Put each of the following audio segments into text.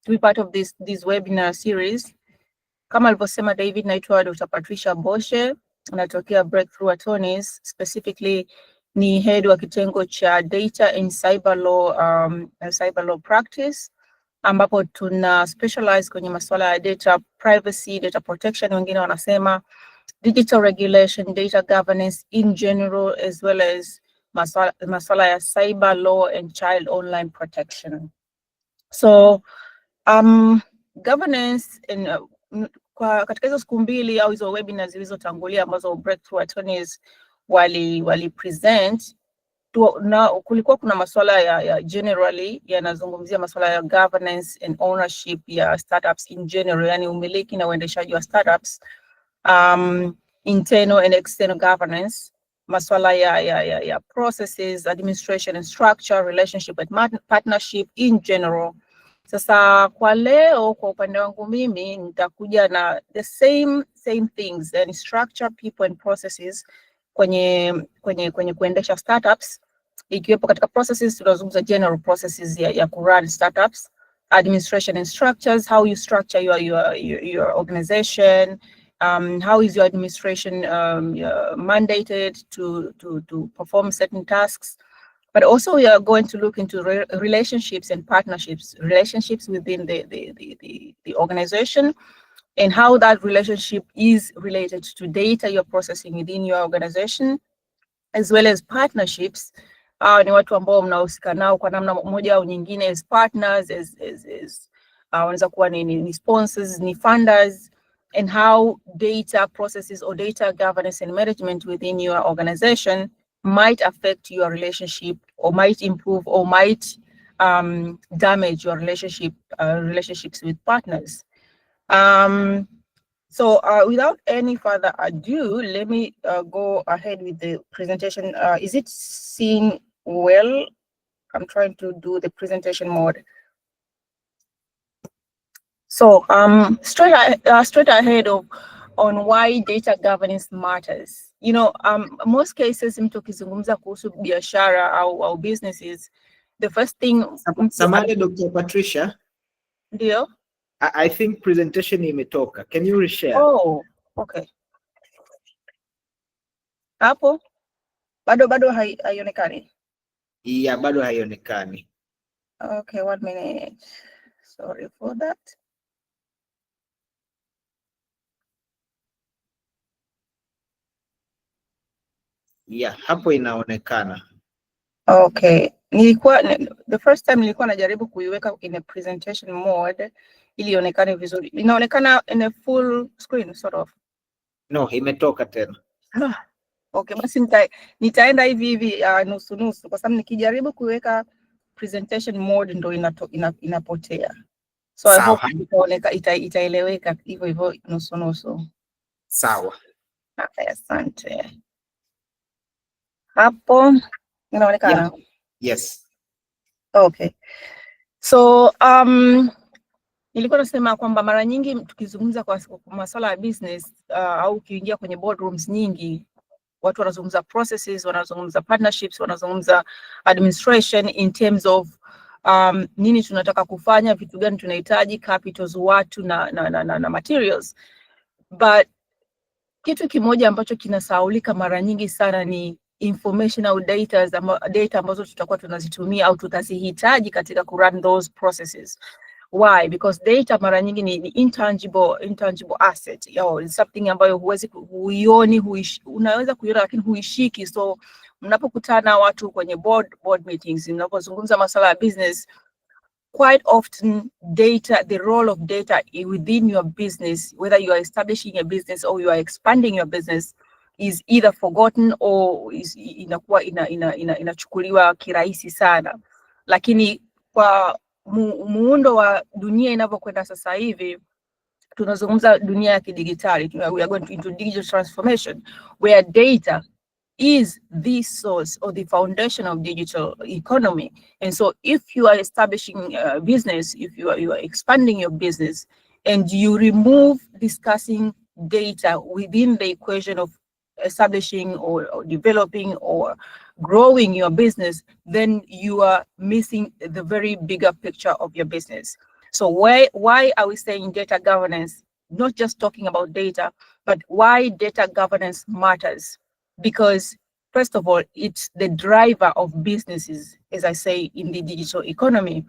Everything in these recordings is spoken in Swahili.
to be part of this webinar series. Kama alivyosema David, naitwa Dr. Patricia Boshe, natokea Breakthrough Attorneys, specifically ni head wa kitengo cha Data and Cyber Law Practice, ambapo tuna specialize kwenye masuala ya data privacy, data protection, wengine wanasema digital regulation, data governance in general, as well as masuala ya cyber law and child online protection. So governance in kwa katika hizo siku mbili au hizo webinars zilizotangulia ambazo Breakthrough Attorneys wali present, na kulikuwa kuna masuala ya generally yanazungumzia masuala ya governance and ownership ya startups in general, yani umiliki na uendeshaji wa startups, internal and external governance, masuala ya processes, administration and structure, relationship and partnership in general. Sasa kwa leo, kwa upande wangu mimi nitakuja na the same things, yani structure, people and processes kwenye kuendesha startups. Ikiwepo katika processes tunazungumza general processes ya kurun startups, administration and structures, how you structure your organization, how is your administration mandated to perform certain tasks. But also we are going to look into relationships and partnerships, relationships within the organization, and how that relationship is related to data you're processing within your organization, as well as partnerships. Ni watu ambao mnahusika nao kwa namna moja au nyingine as partners, wanaweza kuwa ni sponsors, ni funders, and how data processes or data governance and management within your organization might affect your relationship, or might improve, or might damage your relationships with partners. So without any further ado, let me go ahead with the presentation. Is it seen well? I'm trying to do the presentation mode. So straight ahead on why data governance matters. You know, most cases mtu kizungumza kuhusu biashara au businesses, the first thing. Samahani Dr. Patricia. Ndio. I think presentation imetoka. Can you reshare? Oh, okay. Hapo bado haionekani. Yeah, bado haionekani. Okay, 1 minute. Sorry for that. Yeah, hapo inaonekana. Okay. The first time nilikuwa najaribu kuiweka in a presentation mode ili ionekane vizuri. Inaonekana in a full screen sort of. No, imetoka tena. Okay, basi nitaenda hivi nusu kwa sababu nikijaribu kuiweka presentation mode ndo inapotea. So I hope itaeleweka hivyo nusu. Sawa. Okay, asante. Hapo inaonekana? Yeah. Yes. Okay. So nilikuwa nasema kwamba mara nyingi tukizungumza kwa masuala ya business au ukiingia kwenye boardrooms nyingi, watu wanazungumza processes, wanazungumza partnerships, wanazungumza administration in terms of nini tunataka kufanya, vitu gani tunahitaji, capitals, watu na materials. But kitu kimoja ambacho kinasahaulika mara nyingi sana ni information au data ambazo tutakuwa tunazitumia au tutazihitaji katika kurun those processes. Why? Because data mara nyingi ni intangible asset. It's something ambayo unaweza kuiona lakini huishiki. So mnapokutana watu kwenye board meetings, mnapozungumza masuala ya business, quite often the role of data within your business, whether you are establishing a business or you are expanding your business, is either forgotten or inakuwa inachukuliwa kirahisi sana. Lakini kwa muundo wa dunia inavyokwenda sasa hivi, tunazungumza dunia ya kidigitali. We are going into digital transformation where data is the source or the foundation of digital economy. And so if you are establishing a business, if you are expanding your business, and you remove discussing data within the equation of establishing or developing or growing your business, then you are missing the very bigger picture of your business. So why are we saying data governance? Not just talking about data, but why data governance matters? Because first of all, it's the driver of businesses, as I say, in the digital economy.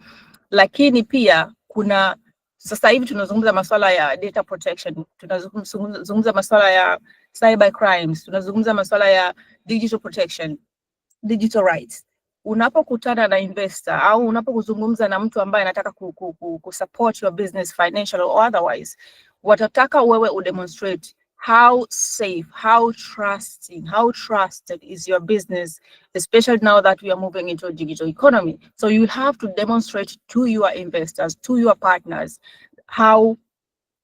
Lakini pia kuna sasa hivi tunazungumza masuala ya data protection, tunazungumza masuala ya cyber crimes, tunazungumza masuala ya digital protection, digital rights. Unapokutana na investor au unapokuzungumza na mtu ambaye anataka kusupport your business financial or otherwise, watataka wewe udemonstrate how safe, how trusted is your business, especially now that we are moving into a digital economy. So you have to demonstrate to your investors, to your partners, how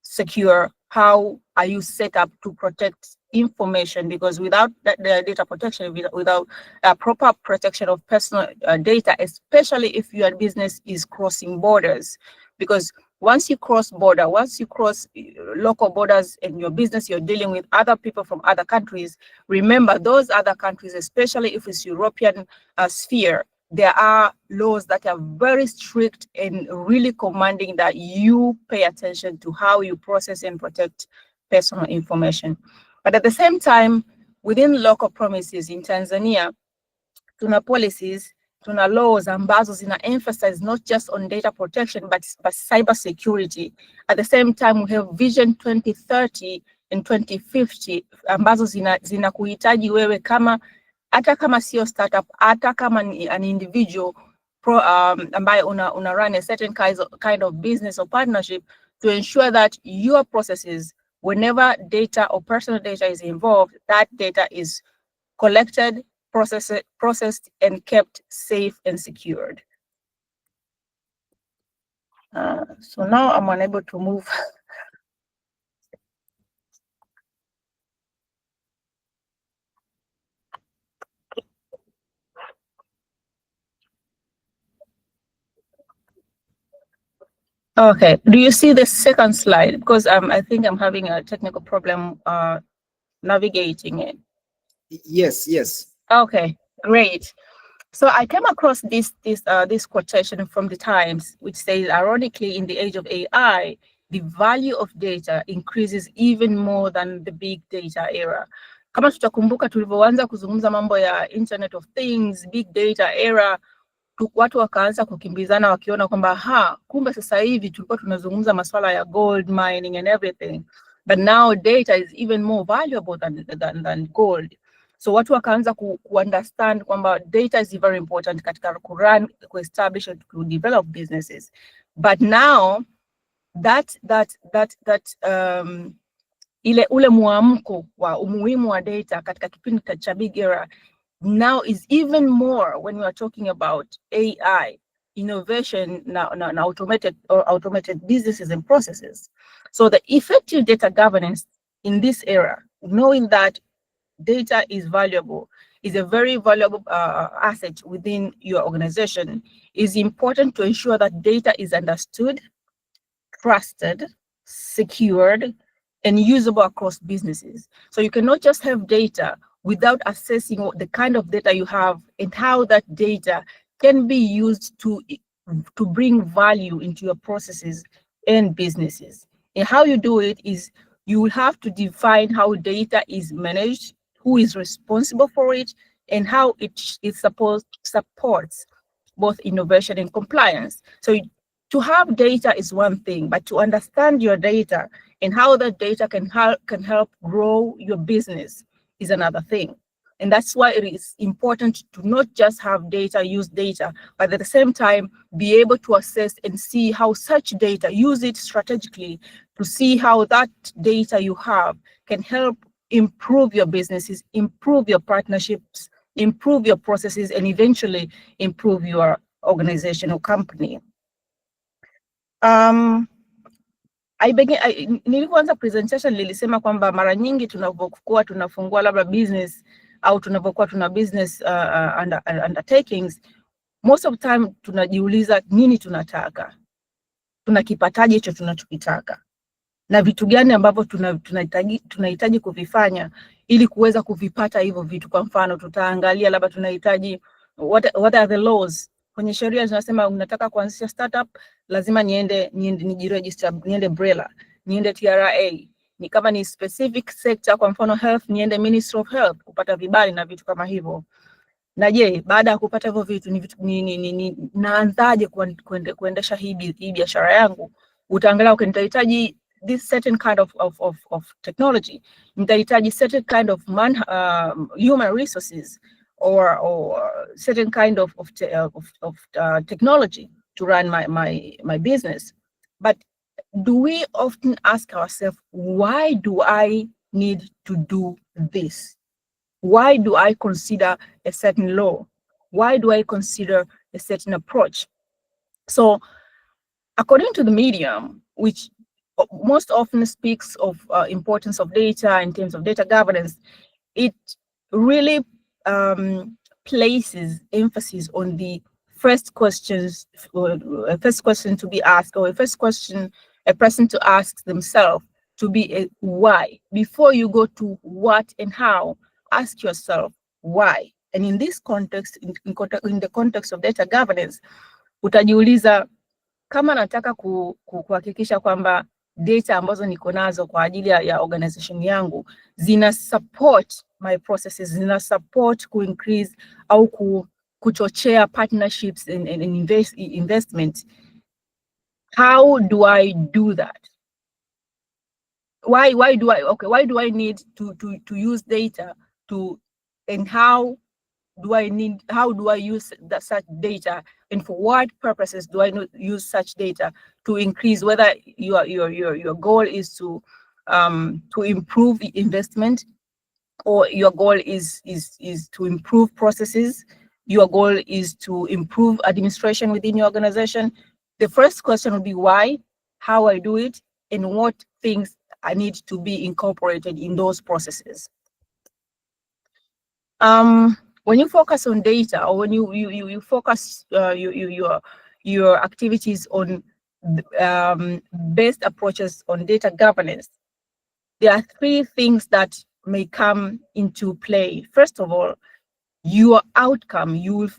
secure, how are you set up to protect information, because without the data protection, without proper protection of personal data, especially if your business is crossing borders, because once you cross border, once you cross local borders in your business, you're dealing with other people from other countries. Remember, those other countries, especially if it's European sphere, there are laws that are very strict and really commanding that you pay attention to how you process and protect personal information. But at the same time, within local promises in Tanzania, tuna policies, tuna laws ambazo zina emphasize not just on data protection, but cyber security. At the same time, we have Vision 2030 and 2050 ambazo zina kuhitaji wewe kama hata kama sio startup, hata kama ni an individual ambaye una run a certain kind of business or partnership, to ensure that your processes, whenever data or personal data is involved, that data is collected, processed and kept safe and secured. So now I'm unable to move. Okay, do you see the second slide? Because I think I'm having a technical problem navigating it. Yes. Okay, great. So I came across this quotation from the Times, which says, ironically, in the age of AI, the value of data increases even more than the big data era. Kama tutakumbuka tulivyoanza kuzungumza mambo ya Internet of Things, big data era, watu wakaanza kukimbizana wakiona kwamba kumbe sasa hivi tulikuwa tunazungumza masuala ya gold mining and everything, but now data is even more valuable than gold. So watu wakaanza understand kwamba data is very important katika kurun, establish and to develop businesses. But now that ule muamko wa umuhimu wa data katika kipindi cha big era now is even more when we are talking about AI, innovation, now automated businesses and processes. So the effective data governance in this era, knowing that data is valuable, is a very valuable asset within your organization, is important to ensure that data is understood, trusted, secured, and usable across businesses. So you cannot just have data without assessing what the kind of data you have and how that data can be used to bring value into your processes and businesses. And how you do it is you will have to define how data is managed, who is responsible for it, and how it supports both innovation and compliance. So to have data is one thing, but to understand your data and how that data can help grow your business is another thing. And that's why it is important to not just have data, use data, but at the same time, be able to assess and see how such data, use it strategically to see how that data you have can help improve your businesses, improve your partnerships, improve your processes, and eventually improve your organization or company. Nilipoanza presentation nilisema kwamba mara nyingi tunavyokuwa tunafungua labda business au tunavyokuwa tuna business undertakings, most of the time tunajiuliza nini tunataka, tunakipataje hicho tunachokitaka, na vitu gani ambavyo tunahitaji kuvifanya ili kuweza kuvipata hivyo vitu. Kwa mfano tutaangalia labda tunahitaji what are the laws Kwenye sheria zinasema unataka kuanzisha startup, lazima niende nijiregister, niende BRELA, niende TRA. Ni kama ni specific sector, kwa mfano health, niende Ministry of Health kupata vibali na vitu kama hivyo. Na je, baada ya kupata hivyo vitu naanzaje kuendesha hii biashara yangu? Utaangalia nitahitaji this certain kind of technology, nitahitaji certain kind of human resources or certain kind of technology to run my business. But do we often ask ourselves, why do I need to do this? Why do I consider a certain law? Why do I consider a certain approach? So according to the Medium, which most often speaks of importance of data in terms of data governance, it really places emphasis on the first question to be asked, or a first question a person to ask themselves to be a why. Before you go to what and how, ask yourself why. And in this context, in the context of data governance, utajiuliza, kama nataka kuhakikisha kwamba data ambazo niko nazo kwa ajili ya organization yangu zina support my processes, zina support increase au kuchochea partnerships and investment, how do I do that? Why do I need to use data and how do I use such data, and for what purposes do I not use such data to increase, whether your goal is to improve investment, or your goal is to improve processes, your goal is to improve administration within your organization. The first question would be why, how I do it, and what things I need to be incorporated in those processes. When you focus on data, or when you focus your activities on best approaches on data governance, there are three things that may come into play. First of all, your outcome. You'll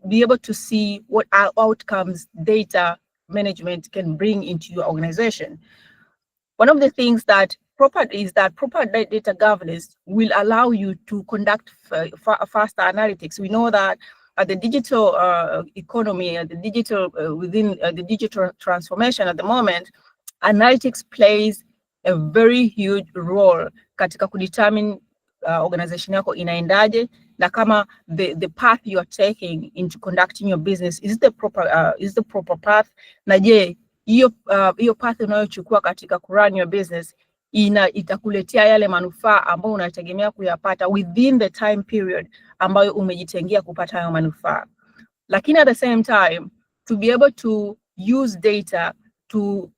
be able to see what outcomes data management can bring into your organization. One of the things that proper data governance will allow you to conduct faster analytics. We know that at the digital economy, at the digital within the digital transformation at the moment, analytics plays a very huge role katika kudetermine organization yako inaendaje, na kama the path you are taking into conducting your business is the proper path, na je hiyo path unayochukua katika kurun your business itakuletea yale manufaa ambayo unategemea kuyapata within the time period ambayo umejitengea kupata hayo manufaa. Lakini at the same time, to be able to use data to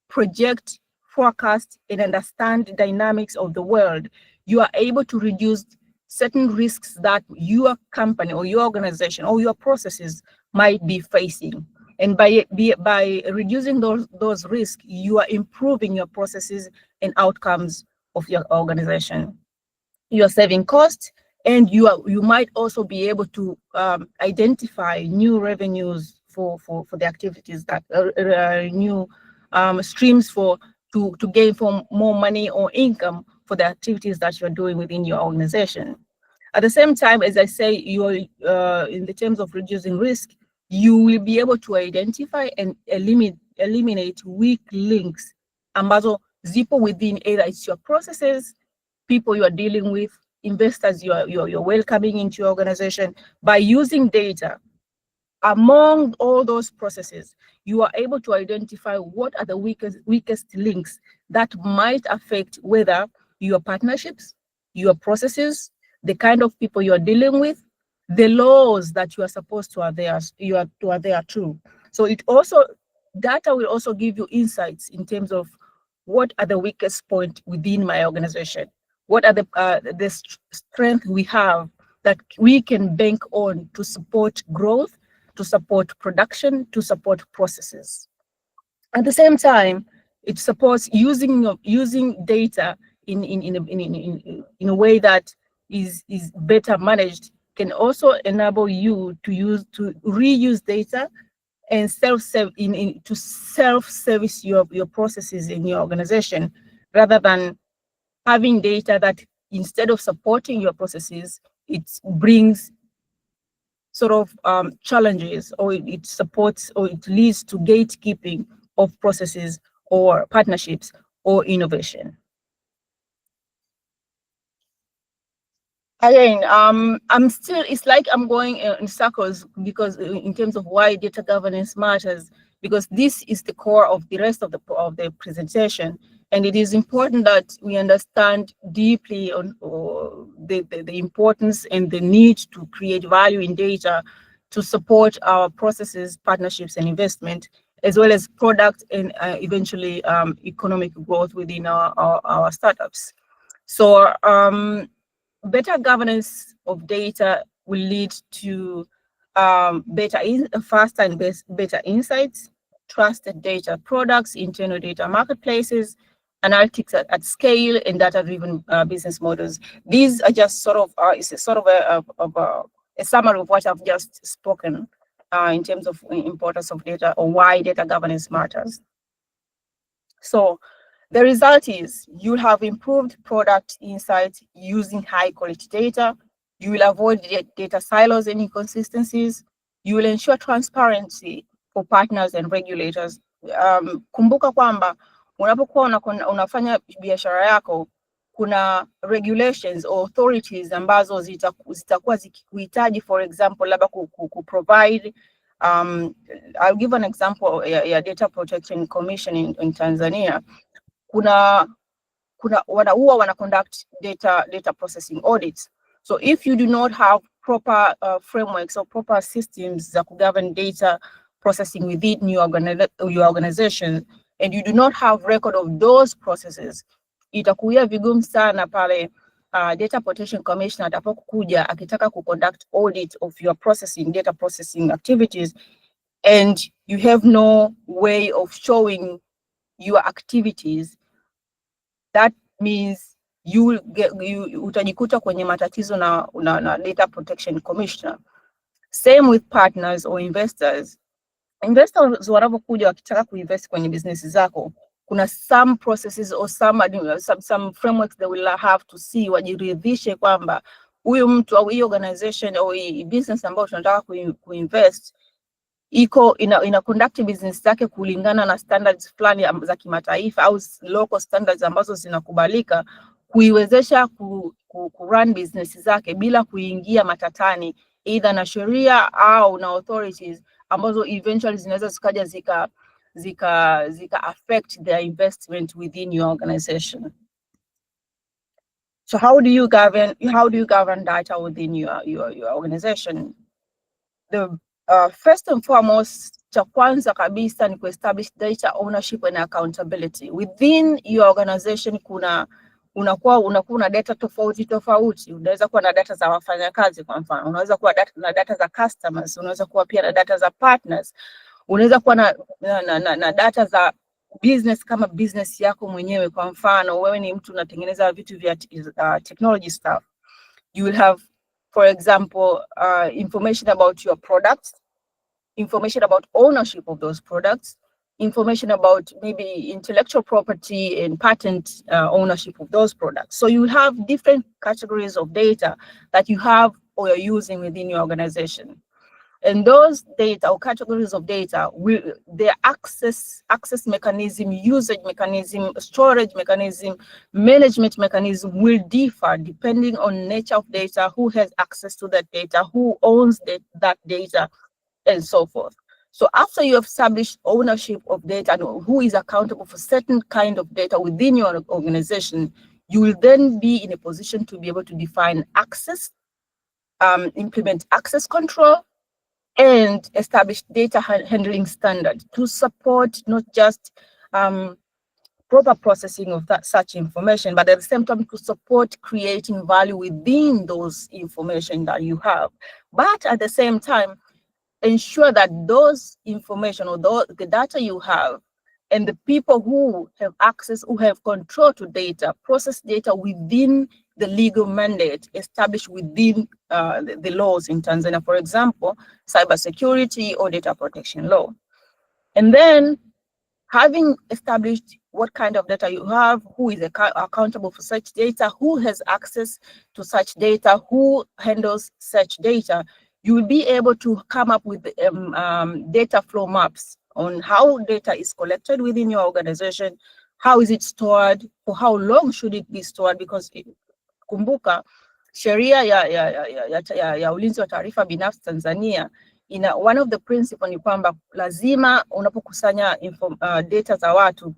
project, forecast, and understand the dynamics of the world, you are able to reduce certain risks that your company or your organization or your processes might be facing. And by reducing those risks, you are improving your processes and outcomes of your organization. You are saving costs, and you might also be able to identify new revenues for the activities that new streams to gain for more money or income for the activities that you're doing within your organization. At the same time, as I say, you're in the terms of reducing risk, you will be able to identify and eliminate weak links ambazo zipo within either it's your processes, people you are dealing with, investors you're welcoming into your organization. By using data among all those processes, you are able to identify what are the weakest links that might affect whether your partnerships, your processes, the kind of people you are dealing with, the laws that you are supposed to adhere to. So data will also give you insights in terms of what are the weakest points within my organization, what are the strength we have that we can bank on to support growth, to support production, to support processes. At the same time, it supports using data in a way that is better managed, can also enable you to reuse data and to self-service your processes in your organization, rather than having data that instead of supporting your processes, it brings sort of challenges, or it supports, or it leads to gatekeeping of processes or partnerships or innovation. Again, it's like I'm going in circles, because in terms of why data governance matters, because this is the core of the rest of the presentation. And it is important that we understand deeply on the importance and the need to create value in data to support our processes, partnerships, and investment, as well as product and eventually economic growth within our startups. So better governance of data will lead to faster and better insights, trusted data products, internal data marketplaces, analytics at scale, and data-driven business models. These are just sort of it's a sort of a summary of what I've just spoken in terms of the importance of data, or why data governance matters. So the result is you'll have improved product insights using high quality data. You will avoid data silos and inconsistencies. You will ensure transparency for partners and regulators. Kumbuka kwamba unapokuwa unafanya biashara yako, kuna regulations or authorities ambazo zitakuwa zikikuhitaji, for example, labda provide I'll give an example ya Data Protection Commission in Tanzania. Huwa wana conduct data processing audits. So if you do not have proper frameworks or proper systems that govern data processing within your organization, and you do not have record of those processes, itakuwa vigumu sana pale Data Protection Commission atapokuja akitaka conduct audit of your data processing activities, and you have no way of showing your activities. That means utajikuta kwenye matatizo na Data Protection Commissioner. Same with partners or investors. Investors wanapokuja wakitaka kuinvest kwenye business zako, kuna some processes or some frameworks they will have to see, wajiridhishe kwamba huyu mtu au hii organization au hii business ambayo tunataka kuinvest ina conduct business zake kulingana na standards fulani za kimataifa au local standards ambazo zinakubalika kuiwezesha run business zake bila kuingia matatani either na sheria au na authorities ambazo eventually zinaweza zika affect their investment within your organization. So how do you govern data within your organization? The first and foremost, cha kwanza kabisa ni establish data ownership and accountability. Within your organization unakuwa na data tofauti. Unaweza kuwa na data za wafanyakazi, kwa mfano. Unaweza kuwa na data za customers, unaweza kuwa pia na data za partners. Unaweza kuwa na data za business kama business yako mwenyewe, kwa mfano wewe ni mtu unatengeneza vitu vya technology stuff. You will have, for example, information about your products, information about ownership of those products, information about maybe intellectual property and patent ownership of those products. So you have different categories of data that you have or you're using within your organization. And those data or categories of data, their access mechanism, usage mechanism, storage mechanism, management mechanism will differ depending on nature of data, who has access to that data, who owns that data, and so forth. So after you have established ownership of data and who is accountable for certain kind of data within your organization, you will then be in a position to be able to define access, implement access control, and establish data handling standards to support not just proper processing of such information, but at the same time to support creating value within those information that you have. But at the same time, ensure that those information or the data you have and the people who have access, who have control to data, process data within the legal mandate established within the laws in Tanzania, for example, cybersecurity or data protection law. And then having established what kind of data you have, who is accountable for such data, who has access to such data, who handles such data, you will be able to come up with data flow maps on how data is collected within your organization, how is it stored, for how long should it be stored, because kumbuka sheria ya ulinzi wa taarifa binafsi Tanzania ina one of the principle ni kwamba lazima unapokusanya data za watu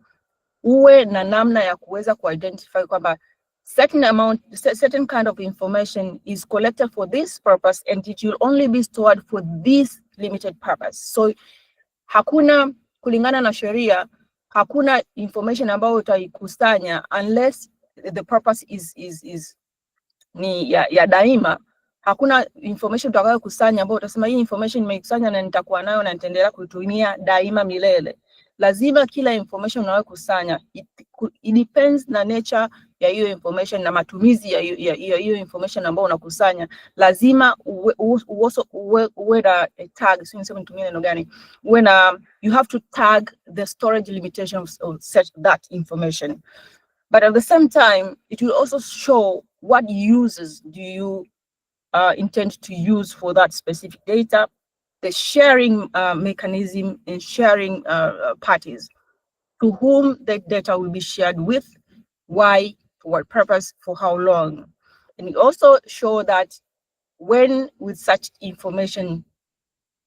uwe na namna ya kuweza kuidentify kwamba certain kind of information is collected for this purpose and it will only be stored for this limited purpose. So hakuna, kulingana na sheria, hakuna information ambayo utaikusanya unless the purpose is ni ya daima. Hakuna information utakayo kusanya ambayo utasema hii information nimeikusanya na nitakuwa nayo na nitaendelea kuitumia daima milele. Lazima kila information unayokusanya, it depends na nature ya hiyo information na matumizi ya hiyo information ambayo unakusanya. Lazima uwe na tag, sio niseme nitumie neno gani, uwe na, you have to tag the storage limitations of such that information. But at the same time, it will also show what uses do you intend to use for that specific data, the sharing mechanism and sharing parties, to whom the data will be shared with, why, for what purpose, for how long. And it also show that when will such information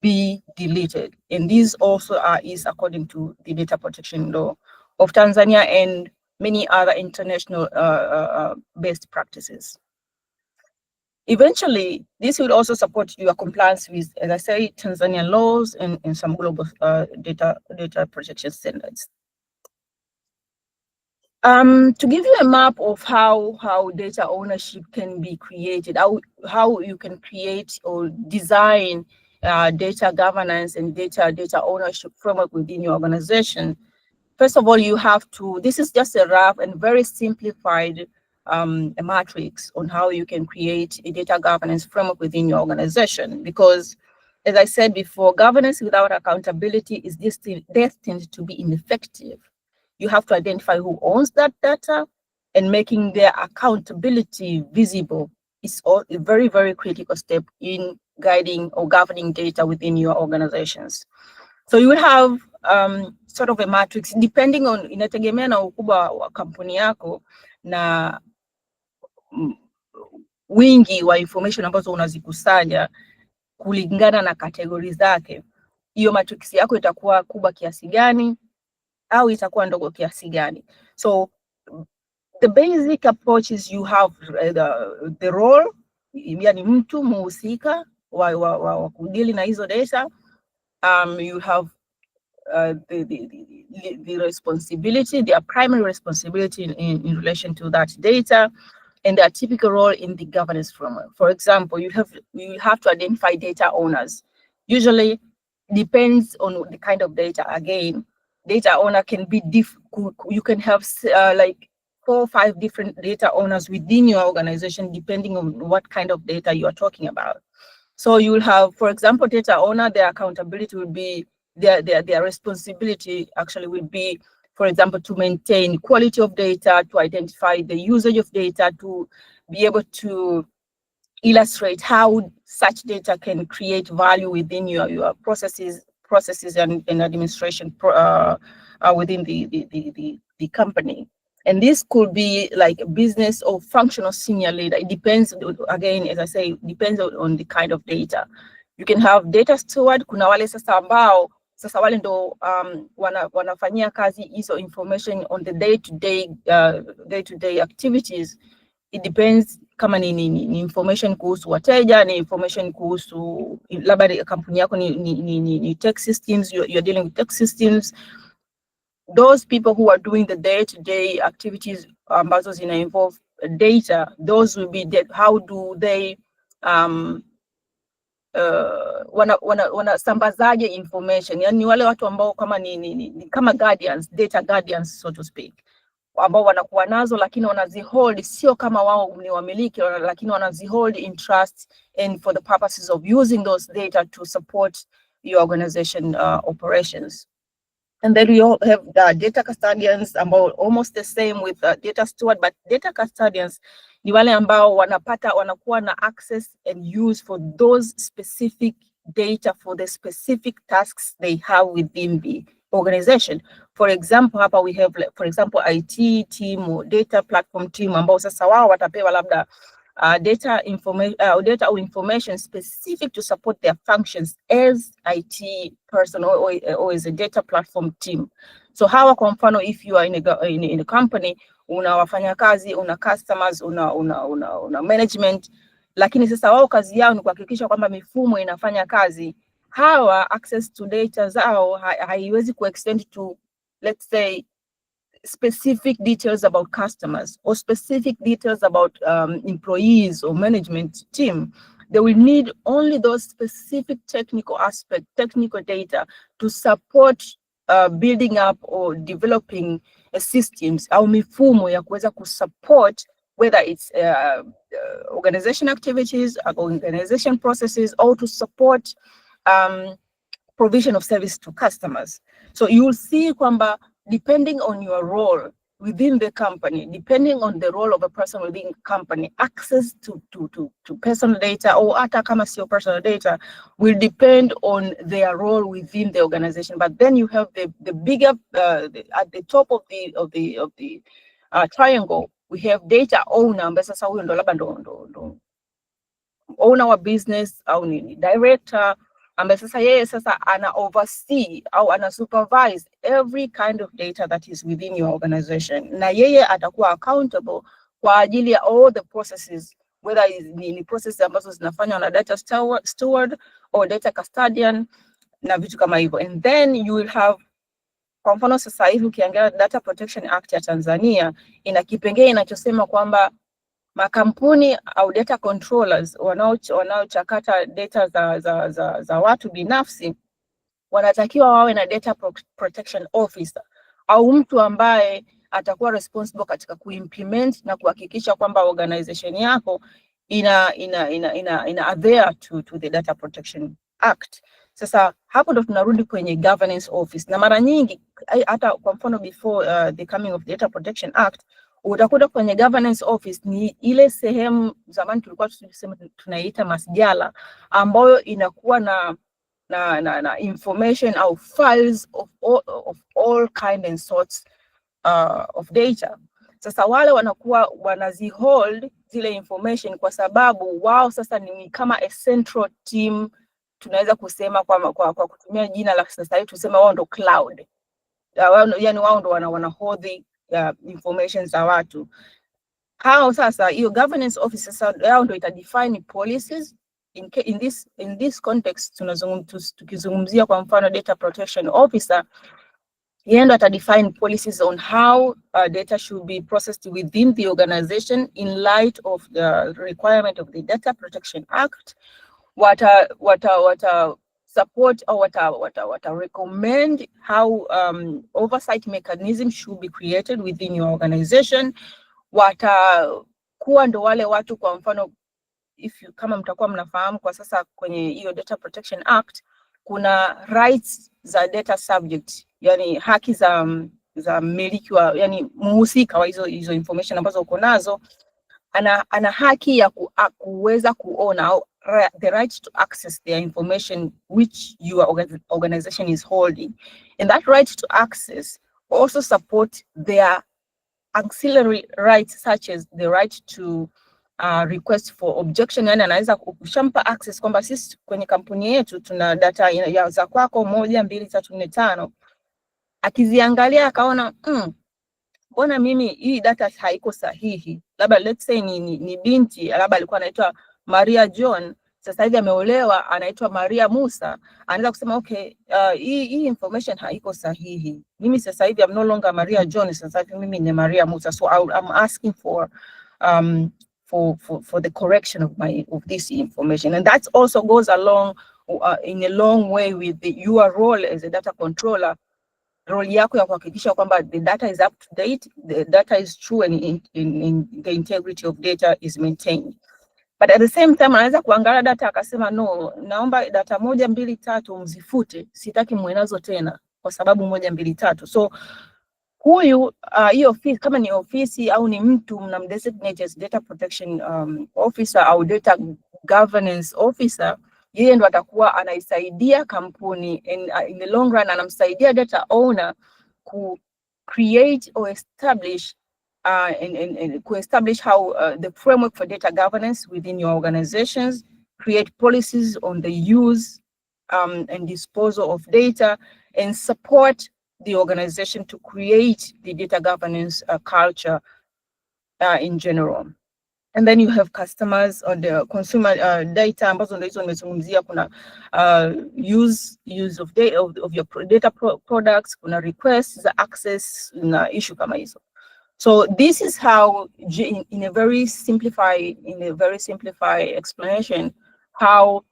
be deleted. And this also is according to the data protection law of Tanzania and many other international best practices. Eventually, this will also support your compliance with, as I say, Tanzanian laws and some global data protection standards. To give you a map of how data ownership can be created, how you can create or design data governance and data ownership framework within your organization. First of all, you have to, this is just a rough and very simplified a matrix on how you can create a data governance framework within your organization. Because, as I said before, governance without accountability is destined to be ineffective. You have to identify who owns that data, and making their accountability visible is a very, very critical step in guiding or governing data within your organizations. So you will have sort of a matrix depending on, inategemea na ukubwa wa kampuni yako na wingi wa information ambazo unazikusanya kulingana na kategori zake. Hiyo matrix yako itakuwa kubwa kiasi gani au itakuwa ndogo kiasi gani. So the basic approach is you have the role, yani mtu muhusika wa kudili na hizo data. You have the responsibility, their primary responsibility in relation to that data, and their typical role in the governance framework. For example, you have to identify data owners. Usually depends on the kind of data. Again, data owner can be you can have like 4 or 5 different data owners within your organization, depending on what kind of data you are talking about. So you will have, for example, data owner, their accountability will be, their responsibility actually will be, for example, to maintain quality of data, to identify the usage of data, to be able to illustrate how such data can create value within your processes and administration within the company. And this could be like a business or functional senior leader. It depends, again, as I say, depends on the kind of data. You can have data steward. Kuna wale sasa ambao sasa wale ndo wanafanyia kazi hizo information on the day-to-day activities. It depends kama ni information kuhusu wateja, ni information kuhusu labda kampuni yako ni tech systems, you're dealing with tech systems. Those people who are doing the day-to-day activities ambazo zina involve data, those will be how do they wanasambazaje information, yani wale watu ambao kama ni kama guardians, data guardians so to speak. ambao wanakuwa nazo, lakini wanazihold sio kama wao ni wamiliki, lakini wanazihold in trust and for the purposes of using those data to support your organization operations. And then we all have data custodians ambao almost the same with data steward, but data custodians ni wale ambao wanakuwa na access and use for those specific data for the specific tasks they have within the organization. For example, hapa we have, for example, IT team or data platform team ambao sasa wao watapewa labda data information specific to support their functions as IT person or as a data platform team. So hawa kwa mfano, if you are in a company, una wafanyakazi, una customers, una management, lakini sasa wao kazi yao ni kuhakikisha kwamba mifumo inafanya kazi. Hawa access to data zao haiwezi kuextend to, let's say, specific details about customers or specific details about employees or management team. They will need only those specific technical data to support building up or developing systems au mifumo ya kuweza kusupport whether it's organization activities, organization processes, or to support provision of service to customers. So you will see kwamba depending on your role within the company, depending on the role of a person within the company, access to personal data or hata kama sio personal data will depend on their role within the organization. But then you have the bigger at the top of the triangle, we have data owner ambaye sasa huyo ndo labda ndo owner wa business au ni director ambaye sasa yeye sasa ana oversee au ana supervise every kind of data that is within your organization, na yeye atakuwa accountable kwa ajili ya all the processes, whether ni processes ambazo zinafanywa na data steward or data custodian na vitu kama hivyo. And then you will have, kwa mfano sasa hivi ukiangalia Data Protection Act ya Tanzania ina kipengele inachosema kwamba makampuni au data controllers wanaochakata data za watu binafsi wanatakiwa wawe na data protection officer au mtu ambaye atakuwa responsible katika kuimplement na kuhakikisha kwamba organization yako ina adhere to the Data Protection Act. Sasa hapo ndo tunarudi kwenye governance office, na mara nyingi hata kwa mfano before the coming of the Data Protection Act utakuta kwenye governance office ni ile sehemu zamani tulikuwa tunaiita masjala ambayo inakuwa na information au files of all kind and sorts of data. Sasa wale wanakuwa wanazihold zile information kwa sababu wao sasa ni kama a central team, tunaweza kusema kwa kutumia jina la sasa hivi tuseme wao ndo cloud. Yani wao ndo wanahodhi information za watu hao. Sasa hiyo governance office sasa yao ndo itadefine policies in this context. Tukizungumzia kwa mfano data protection officer, yeye ndo atadefine policies on how data should be processed within the organization in light of the requirement of the Data Protection Act. Wata support or wata recommend how oversight mechanism should be created within your organization. Watakuwa ndo wale watu, kwa mfano kama mtakuwa mnafahamu kwa sasa kwenye hiyo Data Protection Act kuna rights za data subject, yani haki za mmiliki wa, yani muhusika wa hizo information ambazo uko nazo, ana haki ya kuweza kuona au the right to access their information which your organization is holding. And that right to access also support their auxiliary rights such as the right to request for objection. Yani anaweza kushampa access kwamba sisi kwenye kampuni yetu tuna data ya za kwako 1, 2, 3, 4, 5, akiziangalia akaona mbona mimi hii data haiko sahihi, labda let's say ni binti labda alikuwa anaitwa Maria John, sasa hivi ameolewa anaitwa Maria Musa, anaweza kusema okay, hii information haiko sahihi, mimi sasa hivi I'm no longer Maria John, sasa hivi mimi ni Maria Musa, so I'm asking for the correction of this information. And that also goes along in a long way with your role as a data controller role yako ya kuhakikisha kwamba the data is up to date, the data is true, and in the integrity of data is maintained. But at the same time anaweza kuangalia data akasema no, naomba data 1, 2, 3 mzifute, sitaki mwenazo tena kwa sababu 1, 2, 3. So huyu hiyo ofisi, kama ni ofisi au ni mtu mnamdesignate as data protection officer au data governance officer, yeye ndo atakuwa anaisaidia kampuni in the long run, anamsaidia data owner ku create or establish and establish how the framework for data governance within your organizations, create policies on the use and disposal of data, and support the organization to create the data governance culture in general. And then you have customers or the consumer data ambazo ndio hizo nimezungumzia. Kuna use of data of your data products, kuna requests za access na issue kama hizo. So this is how, in a very simplified explanation, how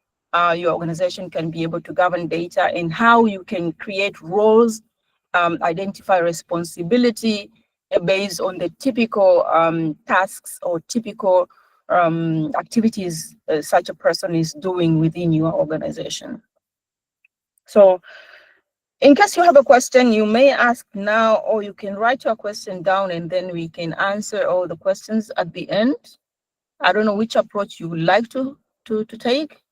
your organization can be able to govern data, and how you can create roles, identify responsibility based on the typical tasks or typical activities such a person is doing within your organization. So in case you have a question, you may ask now, or you can write your question down and then we can answer all the questions at the end. I don't know which approach you would like to take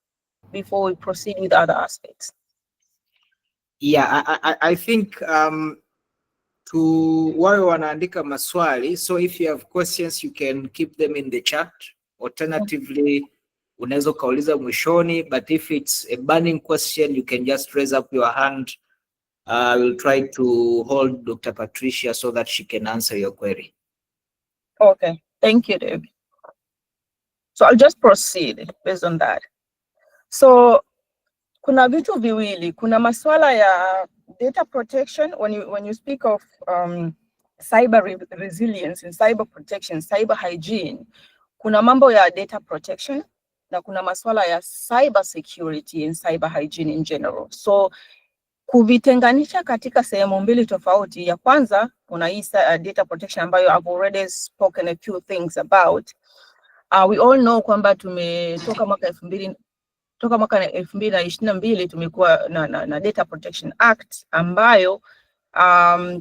before we proceed with other aspects. Yeah, I think to wale wanaandika maswali, so if you have questions you can keep them in the chat. Alternatively, unaweza kauliza mwishoni, but if it's a burning question you can just raise up your hand. We'll try to hold Dr. Patricia so that she can answer your query. Okay, thank you, Dave. So I'll just proceed based on that. So kuna vitu viwili, kuna maswala ya data protection. When you speak of cyber resilience and cyber protection, cyber hygiene, kuna mambo ya data protection na kuna maswala ya cyber security and cyber hygiene in general. So kuvitenganisha katika sehemu mbili tofauti, ya kwanza kuna hii data protection ambayo I've already spoken a few things about. We all know kwamba tumetoka mwaka 2022 tumekuwa na Data Protection Act ambayo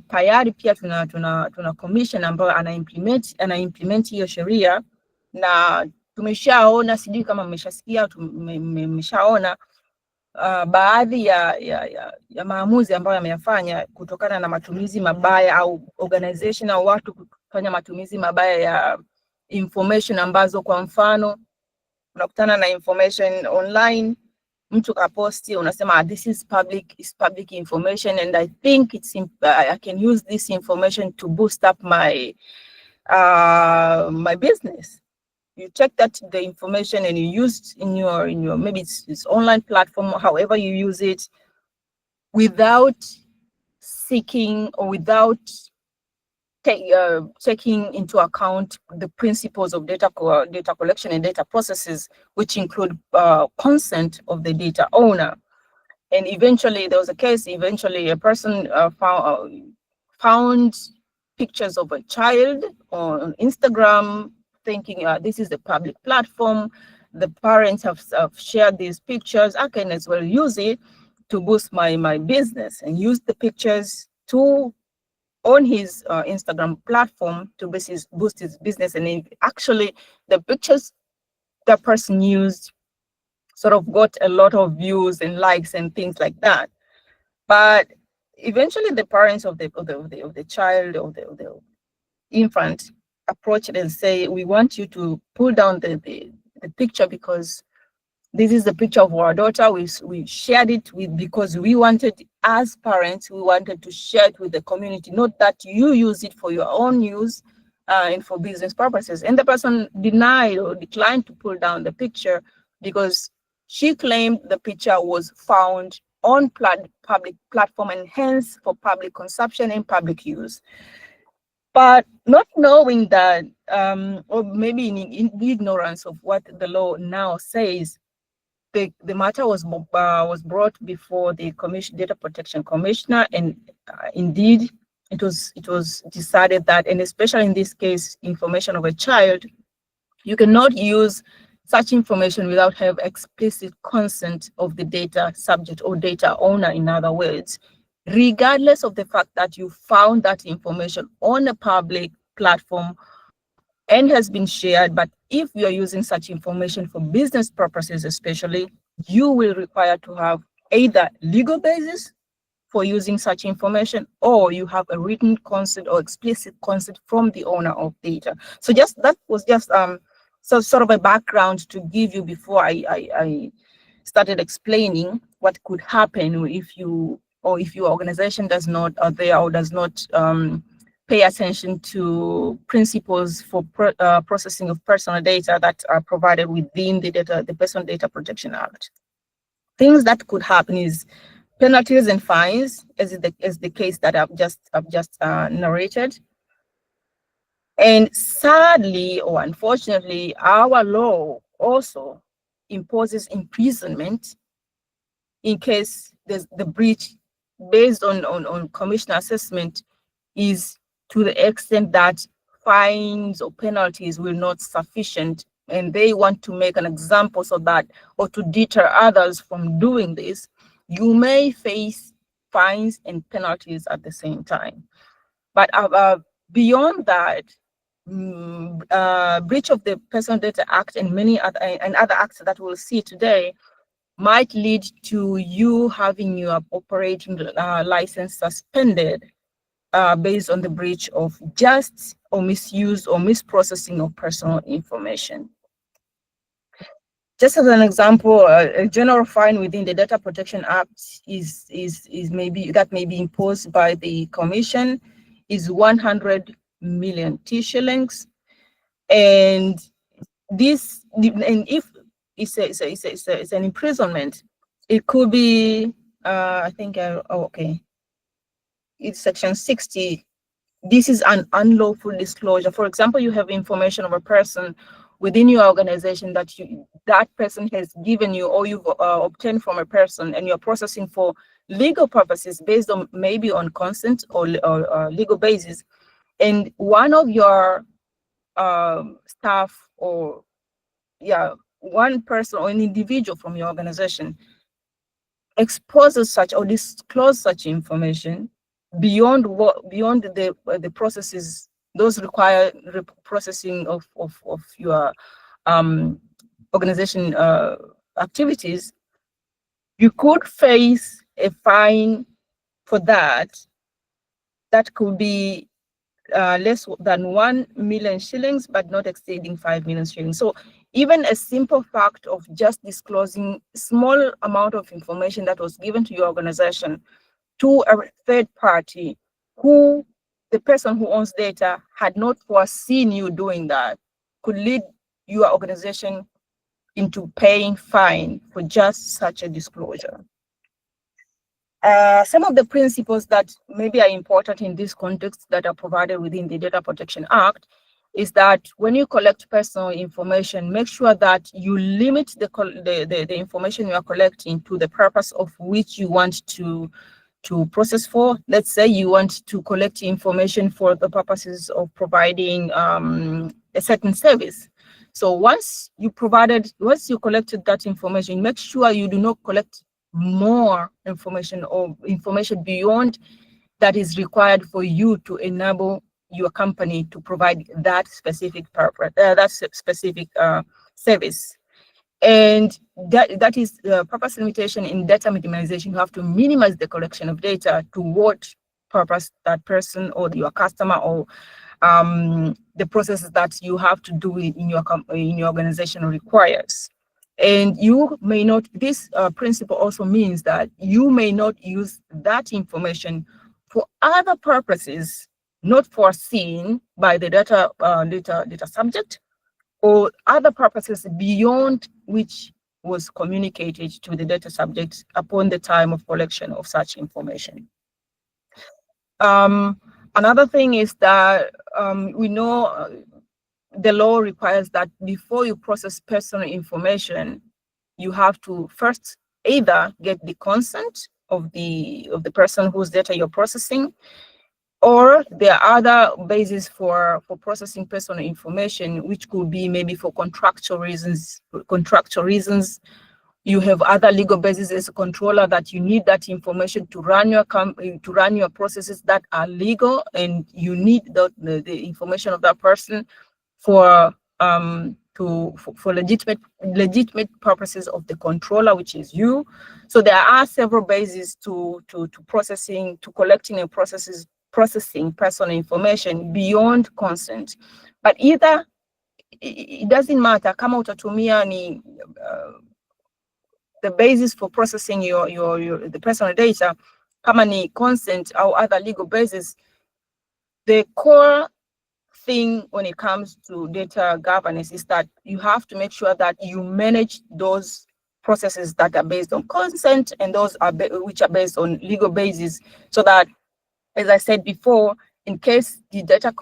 tayari pia tuna commission ambayo ana-implement hiyo sheria, na tumeshaona, sijui kama mmeshasikia, mmeshaona baadhi ya maamuzi ambayo yameyafanya kutokana na matumizi mabaya au organization au watu kufanya matumizi mabaya ya information ambazo, kwa mfano unakutana na information online, mtu kaposti, unasema this is public information and I think I can use this information to boost up my business. You check that the information and you use in your maybe it's online platform, however you use it, without seeking or without taking into account the principles of data collection and data processes, which include consent of the data owner. And eventually there was a case, a person found pictures of a child on Instagram, thinking this is a public platform, the parents have shared these pictures, I can as well use it to boost my business, and use the pictures on his Instagram platform to boost his business. And actually the pictures that person used sort of got a lot of views and likes and things like that. But eventually the parents of the child, of the infant, approach it and say, we want you to pull down the picture because this is the picture of our daughter. We shared it because we wanted, as parents, we wanted to share it with the community, not that you use it for your own use and for business purposes. And the person denied or declined to pull down the picture because she claimed the picture was found on public platform and hence for public consumption and public use. But not knowing that, or maybe in ignorance of what the law now says, the matter was brought before the Data Protection Commissioner, and indeed it was decided that, and especially in this case, information of a child, you cannot use such information without have explicit consent of the data subject or data owner, in other words, regardless of the fact that you found that information on a public platform and has been shared. But if you are using such information for business purposes especially, you will require to have either legal basis for using such information, or you have a written consent or explicit consent from the owner of data. So that was just so sort of a background to give you before I started explaining what could happen if your organization does not pay attention to principles for processing of personal data that are provided within the Personal Data Protection Act. Things that could happen is penalties and fines, as the case that I've just narrated. And sadly or unfortunately, our law also imposes imprisonment in case the breach based on commissioner assessment is to the extent that fines or penalties will not sufficient, and they want to make an example so that, or to deter others from doing this, you may face fines and penalties at the same time. But beyond that, breach of the Personal Data Act and many other acts that we'll see today might lead to you having your operating license suspended based on the breach of just or misuse or misprocessing of personal information. Just as an example, a general fine within the Data Protection Act is maybe imposed by the Commission is 100 million shillings, and if it's an imprisonment, it could be it's section 60. This is an unlawful disclosure. For example, you have information of a person within your organization that person has given you, or you've obtained from a person, and you're processing for legal purposes based on maybe on consent or legal basis, and one of your staff or one person or an individual from your organization exposes such or disclose such information beyond the processes, those require processing of your organization activities, you could face a fine for that could be less than 1 million shillings, but not exceeding 5 million shillings. So even a simple fact of just disclosing small amount of information that was given to your organization to a third party, who the person who owns data had not foreseen you doing that, could lead your organization into paying fine for just such a disclosure. Some of the principles that maybe are important in this context that are provided within the Data Protection Act is that when you collect personal information, make sure that you limit the information you are collecting to the purpose of which you want to process for. Let's say you want to collect information for the purposes of providing a certain service. So once you collected that information, make sure you do not collect more information or information beyond that is required for you to enable your company to provide that specific purpose, service. And that is the purpose limitation in data minimization. You have to minimize the collection of data to what purpose that person or your customer or the processes that you have to do in your organization requires. And you may not, this principle also means that you may not use that information for other purposes not foreseen by the data subject, or other purposes beyond which was communicated to the data subject upon the time of collection of such information. Another thing is that we know the law requires that before you process personal information, you have to first either get the consent of the person whose data you're processing, or there are other bases for processing personal information, which could be maybe for contractual reasons. You have other legal bases as a controller that you need that information to run your processes that are legal, and you need the information of that person for legitimate purposes of the controller, which is you. So there are several bases to collecting and processing personal information beyond consent. But either it doesn't matter kama utatumia ni the basis for processing the personal data, kama ni consent or other legal basis. The core thing when it comes to data governance is that you have to make sure that you manage those processes that are based on consent and those which are based on legal basis, so that, as I said before, in case the data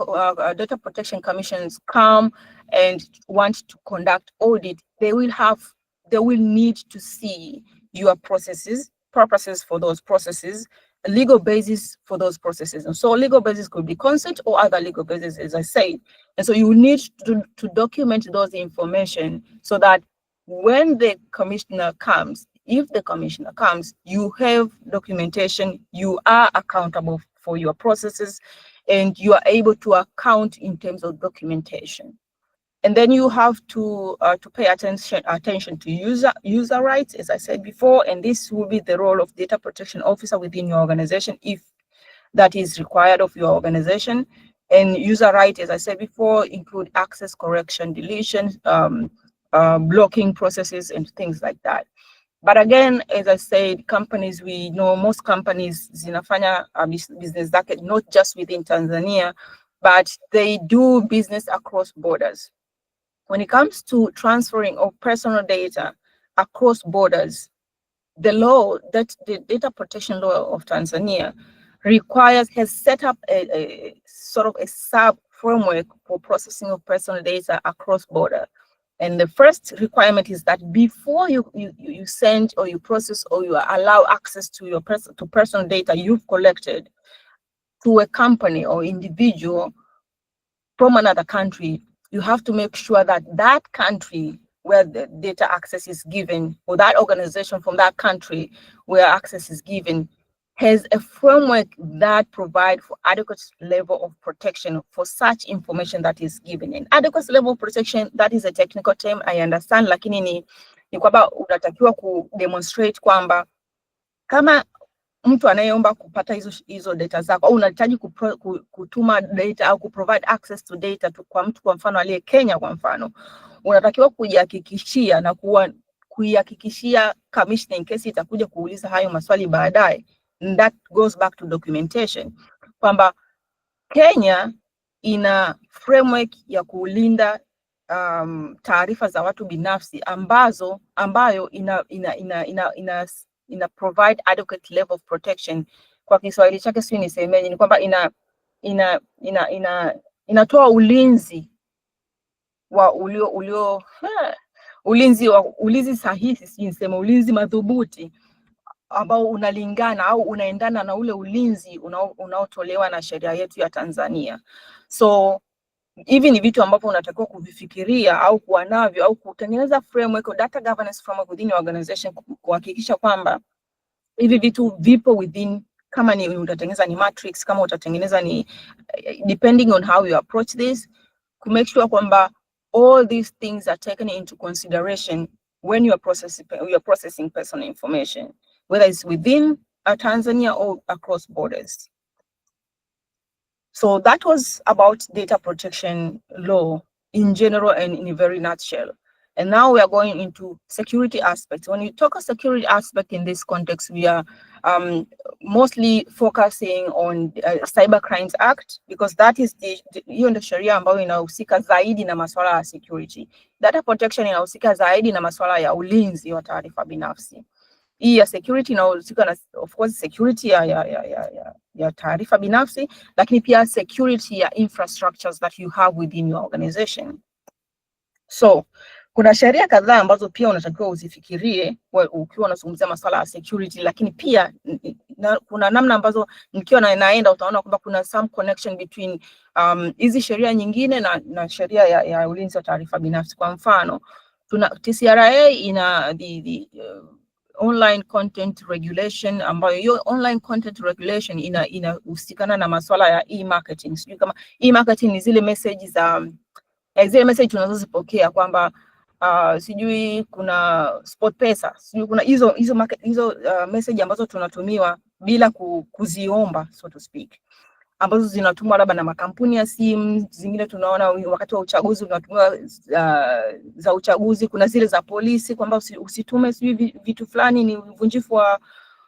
protection commissions come and want to conduct audit, they will need to see your processes, purposes for those processes, a legal basis for those processes. And so legal basis could be consent or other legal basis, as I said. And so you need to document those information so that when the commissioner comes, if the commissioner comes, you have documentation, you are accountable for your processes, and you are able to account in terms of documentation. And then you have to pay attention to user rights, as I said before, and this will be the role of data protection officer within your organization if that is required of your organization. And user rights, as I said before, include access, correction, deletion, blocking processes, and things like that. But again, as I said, companies, we know most companies zinafanya business zake not just within Tanzania, but they do business across borders. When it comes to transferring of personal data across borders, the law, that the data protection law of Tanzania has set up a sort of a sub framework for processing of personal data across border. And the first requirement is that before you send or you process or you allow access to your personal data you've collected to a company or individual from another country, you have to make sure that that country where the data access is given, or that organization from that country where access is given, has a framework that provides for adequate level of protection for such information that is given. And adequate level of protection, that is a technical term, I understand, lakini ni kwamba unatakiwa kudemonstrate kwamba kama mtu anayeomba kupata hizo data zako, au unahitaji kutuma data au kuprovide access to data kwa mtu, kwa mfano aliye Kenya kwa mfano, unatakiwa kujihakikishia na kuihakikishia commissioner in case itakuja kuuliza hayo maswali baadaye. And that goes back to documentation, kwamba Kenya ina framework ya kulinda taarifa za watu binafsi ambayo ina provide adequate level of protection. Kwa Kiswahili chake sio nisemeje, ni kwamba inatoa ulinzi wa ulinzi sahihi, si niseme ulinzi madhubuti ambao unalingana au unaendana na ule ulinzi unaotolewa na sheria yetu ya Tanzania. So hivi ni vitu ambavyo unatakiwa kuvifikiria au kuwa navyo au kutengeneza framework, data governance framework within your organization, kuhakikisha kwamba hivi vitu vipo within, kama ni utatengeneza ni matrix, kama utatengeneza ni depending on how you approach this, to make sure kwamba all these things are taken into consideration when you are processing personal information, whether it's within Tanzania or across borders. So that was about data protection law in general and in a very nutshell. And now we are going into security aspects. When you talk of security aspect in this context, we are mostly focusing on Cyber Crimes Act, because that is hiyo ndio sheria ambayo inahusika zaidi na masuala ya security. Data protection inahusika zaidi na masuala ya ulinzi wa taarifa binafsi. Hii ya security inahusika na, of course, security ya taarifa binafsi, lakini pia security ya infrastructures that you have within your organization. So kuna sheria kadhaa ambazo pia unatakiwa uzifikirie ukiwa unazungumzia masuala ya security, lakini pia kuna namna ambazo nikiwa naenda utaona kwamba kuna some connection between hizi sheria nyingine na sheria ya ulinzi wa taarifa binafsi. Kwa mfano, TCRA ina the online content regulation, ambayo hiyo online content regulation inahusikana na masuala ya e-marketing. Sijui kama e-marketing ni zile message tunazozipokea kwamba sijui kuna SportPesa, sijui kuna hizo message ambazo tunatumiwa bila kuziomba, so to speak, ambazo zinatumwa labda na makampuni ya simu. Zingine tunaona wakati wa uchaguzi unatumiwa za uchaguzi. Kuna zile za polisi kwamba usitume sijui vitu fulani, ni uvunjifu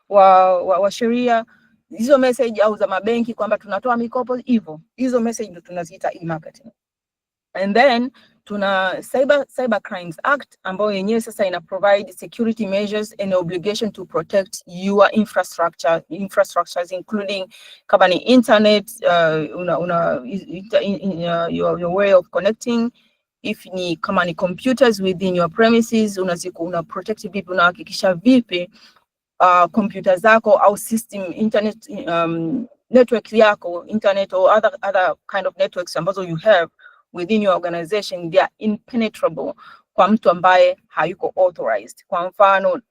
wa sheria. Hizo message, au za mabenki kwamba tunatoa mikopo, hivyo hizo message ndio tunaziita e-marketing. And then tuna Cyber Crimes Act, ambayo yenyewe sasa ina provide security measures and obligation to protect your infrastructures, including kama ni internet, your way of connecting. If ni kama ni computers within your premises, una protect vipi, unahakikisha vipi computer zako au system internet network yako, internet or other kind of networks ambazo you have within your organization, they are impenetrable kwa mtu ambaye hayuko authorized. Kwa mfano,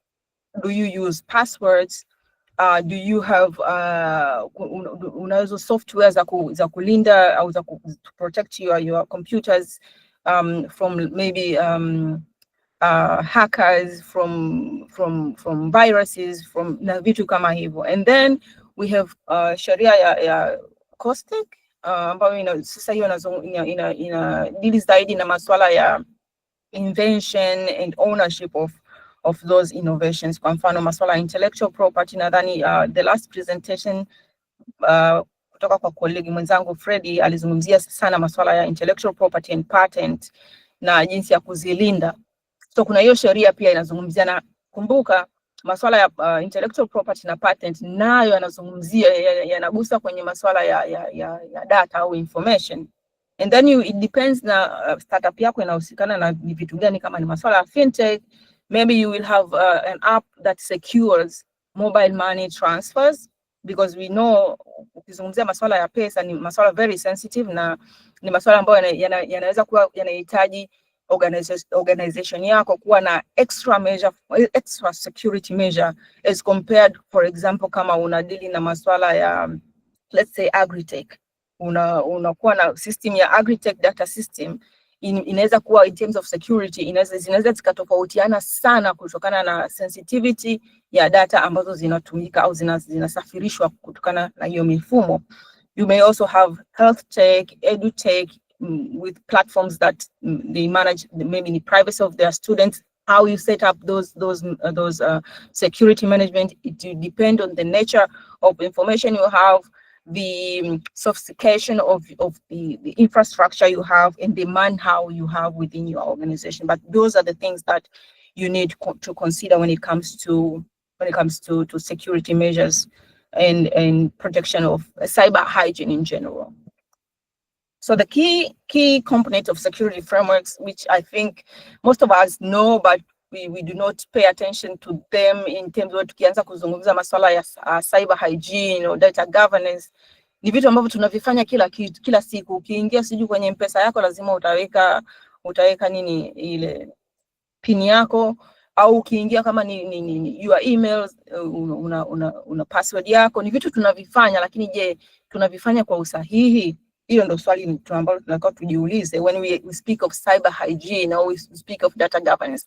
do you use passwords? Do you have unazo software za kulinda au za protect your computers from maybe hackers, from viruses, from na vitu kama hivyo. And then we have sheria ya COSTECH, ambayo sasa hiyo ina deal zaidi na masuala ya invention and ownership of those innovations. Kwa mfano, masuala ya intellectual property, nadhani the last presentation kutoka kwa colleague mwenzangu Freddy alizungumzia sana masuala ya intellectual property and patent na jinsi ya kuzilinda. So kuna hiyo sheria pia inazungumzia, na kumbuka masuala ya intellectual property na patent nayo yanazungumzia, yanagusa kwenye masuala ya data au information. And then it depends na startup yako inahusikana na vitu gani. Kama ni masuala ya fintech, maybe you will have an app that secures mobile money transfers, because we know ukizungumzia masuala ya pesa ni masuala very sensitive, na ni masuala ambayo yanaweza kuwa yanahitaji organization yako kuwa na extra security measure as compared, for example, kama unadili na masuala ya let's say agritech, unakuwa na system ya agritech data system, inaweza kuwa in terms of security zinaweza zikatofautiana sana kutokana na sensitivity ya data ambazo zinatumika au zinasafirishwa kutokana na hiyo mifumo. You may also have health tech, edutech, with platforms that they manage maybe the privacy of their students. How you set up those security management, it will depend on the nature of information you have, the sophistication of the infrastructure you have, and the man-how you have within your organization. But those are the things that you need to consider when it comes to security measures and protection of cyber hygiene in general. So the key component of security frameworks, which I think most of us know, but we do not pay attention to them in terms of tukianza kuzungumza masuala ya cyber hygiene or data governance, ni vitu ambavyo tunavifanya kila siku. Ukiingia siju kwenye M-Pesa yako lazima utaweka nini, ile pin yako, au ukiingia kama ni your emails una password yako. Ni vitu tunavifanya, lakini je, tunavifanya kwa usahihi? Hiyo ndio swali ambalo tunataka tujiulize when we speak of cyber hygiene or we speak of data governance.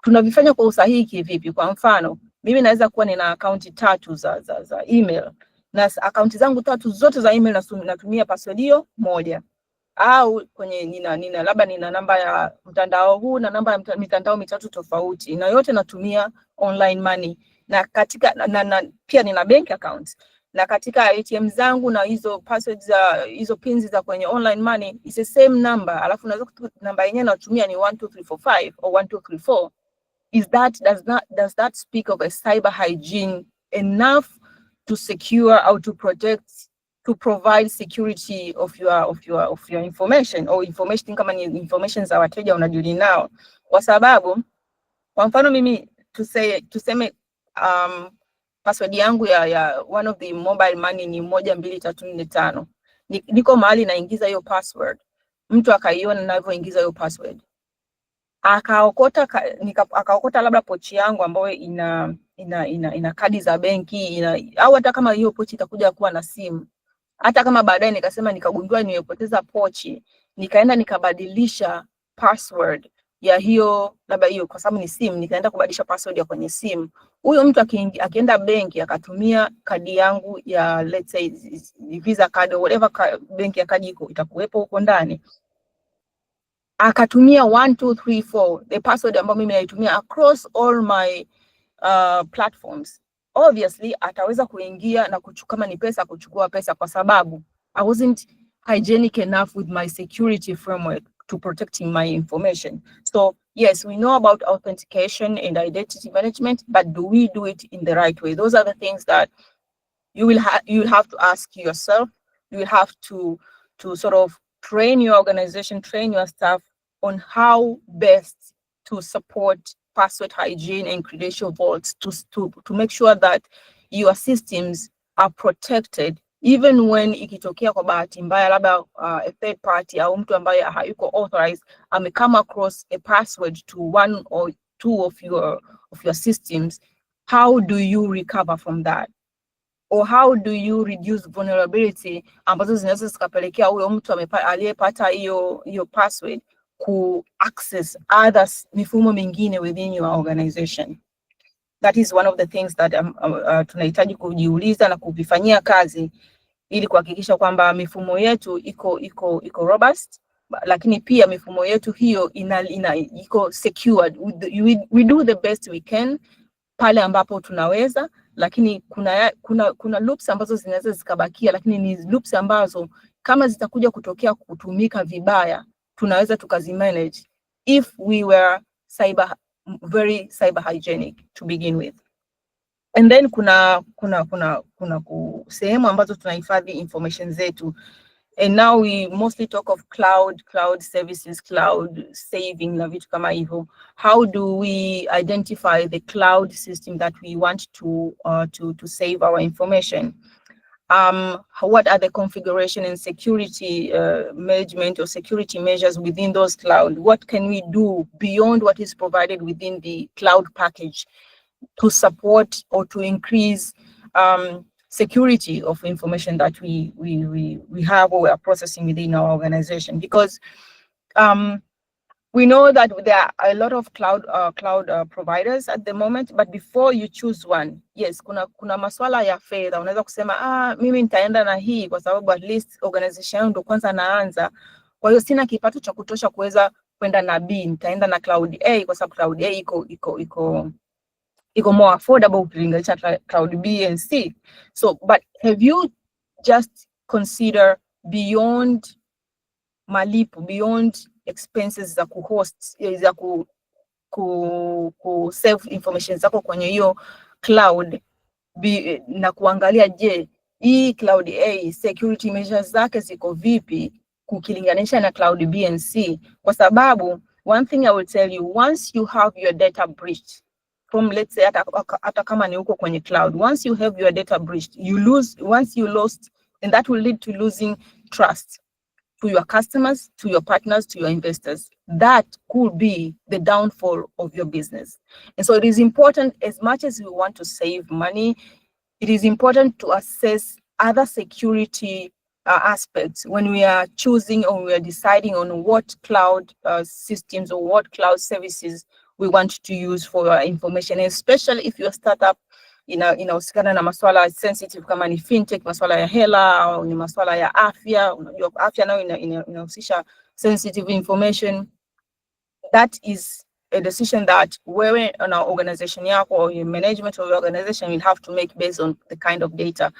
Tunavifanya kwa usahihi kivipi? Kwa mfano, mimi naweza kuwa nina akaunti 3 za email, na akaunti zangu 3 zote za email natumia password hiyo moja, au kwenye nina labda nina namba ya mtandao huu na namba ya mitandao 3 tofauti, na yote natumia online money, na katika na pia nina bank account, na katika ATM zangu na hizo passwords za hizo pins za kwenye online money is the same number, alafu naweza namba yenyewe natumia ni 12345 or 1234. Does that speak of a cyber hygiene enough to secure or to protect to provide security of your information or information kama ni information za wateja unadili nao, kwa sababu kwa mfano mimi tuseme password yangu ya one of the mobile money ni 12345. Niko mahali naingiza hiyo password, mtu akaiona ninavyoingiza hiyo password, akaokota labda pochi yangu ambayo ina kadi za benki, au hata kama hiyo pochi itakuja kuwa na simu, hata kama baadaye nikasema nikagundua nimepoteza pochi, nikaenda nikabadilisha password ya hiyo labda hiyo, kwa sababu ni simu, nikaenda kubadilisha password ya kwenye simu, huyo mtu akienda benki akatumia kadi yangu ya let's say Visa card or whatever benki ya kadi itakuwepo huko ndani, akatumia 1 2 3 4 the password ambayo mimi naitumia across all my platforms, obviously ataweza kuingia na kama ni pesa kuchukua pesa, kwa sababu I wasn't hygienic enough with my security framework to protecting my information. So yes, we know about authentication and identity management, but do we do it in the right way? Those are the things that you will have to ask yourself. You will have to sort of train your organization, train your staff on how best to support password hygiene and credential vaults to make sure that your systems are protected, even when ikitokea kwa bahati mbaya labda a third party au mtu ambaye hayuko authorized come across a password to one or two of your systems. How do you recover from that? Or how do you reduce vulnerability ambazo zinaweza zikapelekea huyo mtu aliyepata hiyo password ku access others mifumo mingine within your organization? That is one of the things that tunahitaji kujiuliza na kuvifanyia kazi ili kuhakikisha kwamba mifumo yetu iko robust, lakini pia mifumo yetu hiyo iko secured. We do the best we can pale ambapo tunaweza, lakini kuna loops ambazo zinaweza zikabakia, lakini ni loops ambazo kama zitakuja kutokea kutumika vibaya tunaweza tukazimanage if we were very cyber hygienic to begin with. And then kuna sehemu ambazo tunahifadhi information zetu, and now we mostly talk of cloud services, cloud saving na vitu kama hivyo. How do we identify the cloud system that we want to save our information? What are the configuration and security management or security measures within those cloud? What can we do beyond what is provided within the cloud package to support or to increase security of information that we have or we are processing within our organization? Because we know that there are a lot of cloud providers at the moment, but before you choose one, yes, kuna maswala ya fedha. Unaweza kusema mimi nitaenda na hii kwa sababu at least organization yangu ndo kwanza naanza, kwa hiyo sina kipato cha kutosha kuweza kwenda na B, nitaenda na Cloud A kwa sababu Cloud A iko more affordable ukilinganisha Cloud B and C. So, but have you just consider beyond malipo, beyond expenses za kuhost, za ku save information zako kwenye hiyo cloud, na kuangalia je, hii Cloud A security measures zake ziko vipi kukilinganisha na Cloud B and C? Kwa sababu one thing I will tell you, once you have your data breached from, let's say hata kama ni uko kwenye cloud, once you have your data breached, once you lost, and that will lead to losing trust to your customers, to your partners, to your investors. That could be the downfall of your business. And so it is important, as much as we want to save money, it is important to assess other security aspects when we are choosing or we are deciding on what cloud systems or what cloud services we want to use for our information, especially if you're a startup inahusikana na maswala sensitive kama ni fintech, maswala ya hela au ni maswala ya afya. Unajua afya nayo inahusisha sensitive information. That is a decision that wewe na organization yako or your management of your organization will have to make based on the kind of data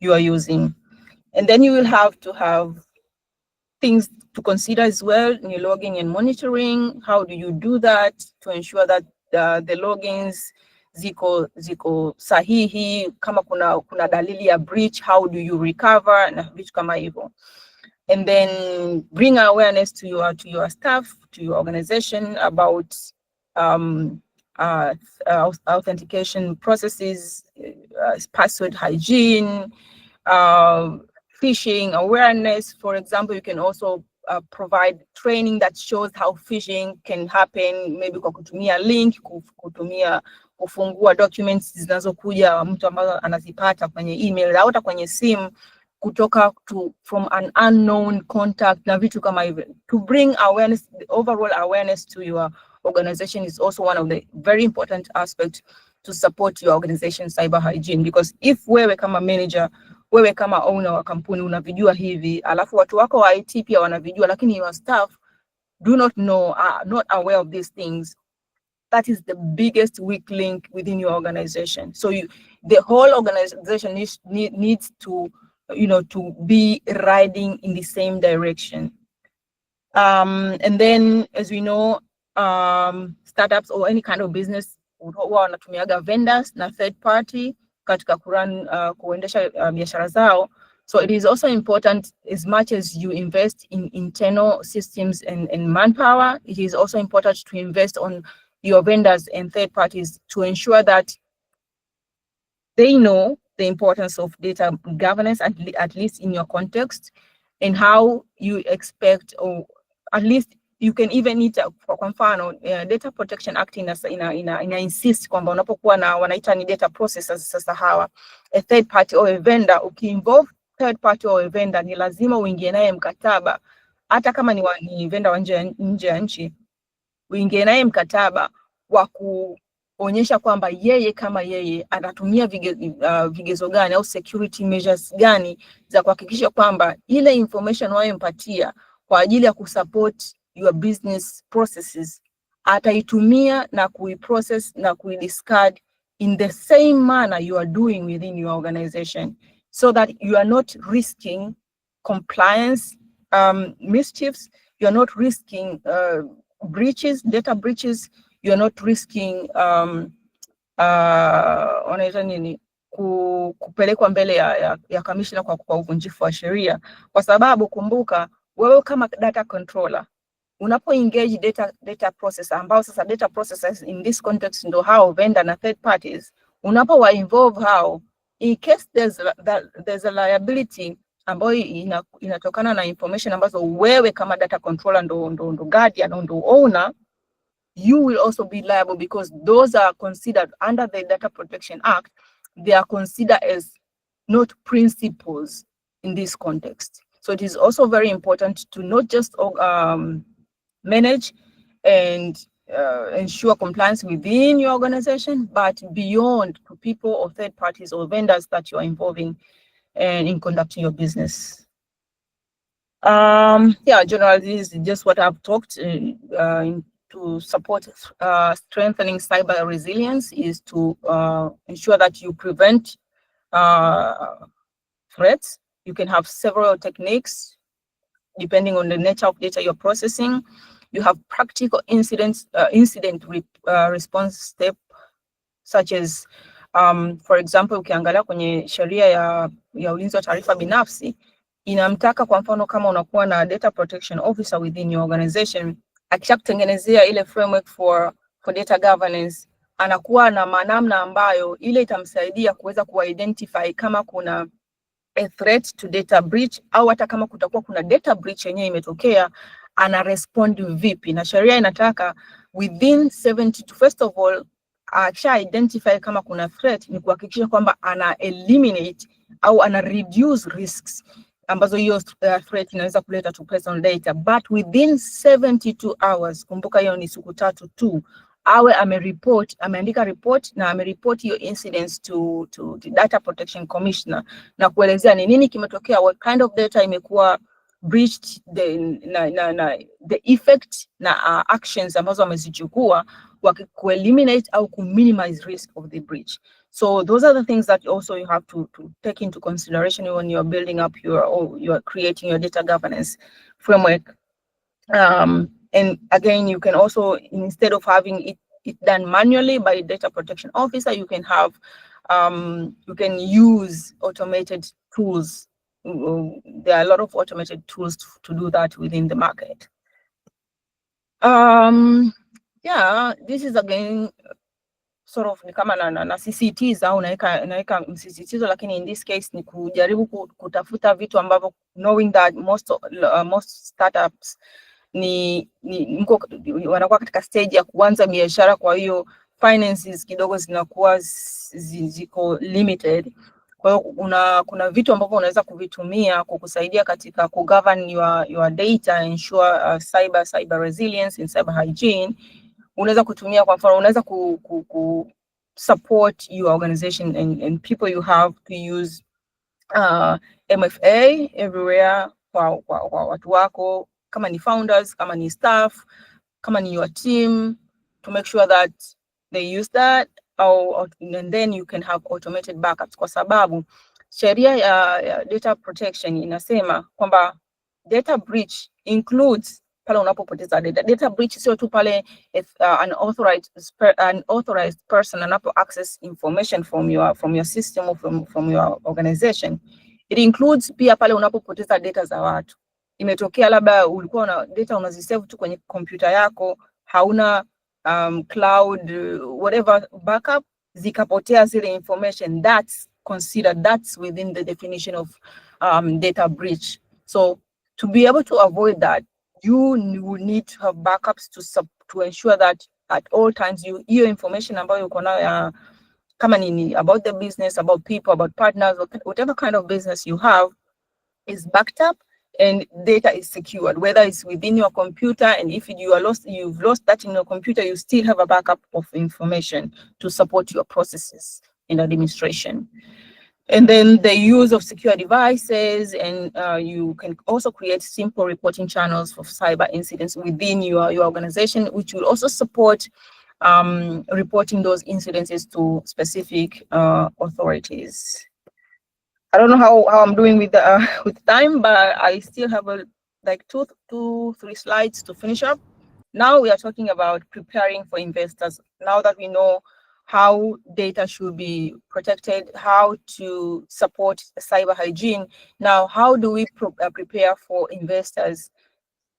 you are using. And then you will have to have things to consider as well in your logging and monitoring. How do you do that to ensure that the logins, ziko sahihi, kama kuna dalili ya breach, how do you recover na vitu kama hivyo. And then bring awareness to your staff, to your organization about authentication processes, password hygiene, phishing awareness. For example, you can also provide training that shows how phishing can happen, maybe kwa kutumia link, kufungua documents zinazokuja mtu ambazo anazipata kwenye email au hata kwenye simu kutoka from an unknown contact na vitu kama hivyo. To bring awareness, the overall awareness to your organization is also one of the very important aspects to support your organization cyber hygiene, because if wewe kama manager, wewe kama owner wa kampuni unavijua hivi, alafu watu wako wa IT pia wanavijua, lakini your staff do not know, are not aware of these things, that is the biggest weak link within your organization. So the whole organization needs to, to be riding in the same direction. And then, as we know, startups or any kind of business wanatumiaga vendors na third party katika kuendesha biashara zao. So it is also important, as much as you invest in internal systems and manpower, it is also important to invest on your vendors and third parties to ensure that they know the importance of data governance, at least in your context, and how you expect, or at least you can even need, kwa mfano, Data Protection Act ina insist kwamba unapokuwa na wanaita ni data processors, sasa hawa a third party or a vendor, ukiinvolve third party or a vendor, ni lazima uingie naye mkataba, hata kama ni vendor wa nje ya nchi, uingie naye mkataba wa kuonyesha kwamba yeye kama yeye anatumia vigezo gani au security measures gani za kuhakikisha kwamba ile information wayompatia kwa ajili ya kusupport your business processes ataitumia na kuiprocess na kuidiscard in the same manner you are doing within your organization, so that you are not risking compliance mischiefs, you are not risking breaches, data breaches, you are not risking kupelekwa mbele ya commissioner kwa uvunjifu wa sheria, kwa sababu kumbuka, wewe kama data controller unapo engage data processor, ambao sasa data processors in this context ndo hao vendor na third parties, unapo wa involve hao, in case there's a liability ambayo inatokana na information ambazo wewe kama data controller ndo guardian ndo owner, you will also be liable, because those are considered under the Data Protection Act, they are considered as not principles in this context. So it is also very important to not just manage and ensure compliance within your organization, but beyond, to people or third parties or vendors that you are involving in conducting your business. Generally, this is just what I've talked to support strengthening cyber resilience, is to ensure that you prevent threats. You can have several techniques depending on the nature of data you're processing. You have practical incident response step, such as for example, ukiangalia kwenye sheria ya ulinzi wa taarifa binafsi, inamtaka kwa mfano kama unakuwa na data protection officer within your organization, akishakutengenezea ile framework for data governance, anakuwa na manamna ambayo ile itamsaidia kuweza kuidentify kama kuna a threat to data breach, au hata kama kutakuwa kuna data breach yenyewe imetokea, ana respond vipi. Na sheria inataka within 72, first of all, akisha identify kama kuna threat, ni kuhakikisha kwamba ana eliminate au ana reduce risks ambazo hiyo threat inaweza kuleta to personal data, but within 72 hours, kumbuka hiyo ni siku 3 tu, awe ameandika report na amereport hiyo incidents to the Data Protection Commissioner, na kuelezea ni nini kimetokea, what kind of data imekuwa breached, the effect na actions ambazo wamezichukua ku eliminate au ku minimize risk of the breach. So those are the things that also you have to take into consideration when you're building up you're creating your data governance framework. And again, you can also, instead of having it it done manually by a data protection officer. You can have, you can use automated tools. There are a lot of automated tools to do that within the market. Yeah, this is again sort of ni kama nasisitiza au naweka msisitizo, lakini in this case ni kujaribu kutafuta vitu ambavyo, knowing that most startups wanakuwa katika stage ya kuanza biashara, kwa hiyo finances kidogo zinakuwa ziko limited. Kwa hiyo kuna vitu ambavyo unaweza kuvitumia kukusaidia katika kugovern your data, ensure cyber resilience and cyber hygiene. Unaweza kutumia, kwa mfano, unaweza ku support your organization and people you have to use MFA everywhere kwa watu wako, kama ni founders, kama ni staff, kama ni your team, to make sure that they use that, and then you can have automated backups, kwa sababu sheria ya data protection inasema kwamba data breach includes pale unapopoteza data. Data breach sio tu pale if an authorized person anapo access information from your system or from your organization. It includes pia pale unapopoteza data za watu. Imetokea labda ulikuwa na data unazisave tu kwenye kompyuta yako, hauna cloud whatever backup, zikapotea zile information, that's considered, that's within the definition of data breach. So to be able to avoid that, you will need to have backups to ensure that at all times your information ambayo uko nayo kama nini, about the business, about people, about partners, whatever kind of business you have, is backed up and data is secured, whether it's within your computer, and if you've lost that in your computer, you still have a backup of information to support your processes in administration. And then the use of secure devices, and you can also create simple reporting channels for cyber incidents within your organization, which will also support reporting those incidences to specific authorities. I don't know how I'm doing with time, but I still have like two, 3 slides to finish up. Now we are talking about preparing for investors. Now that we know how data should be protected, how to support cyber hygiene, now how do we prepare for investors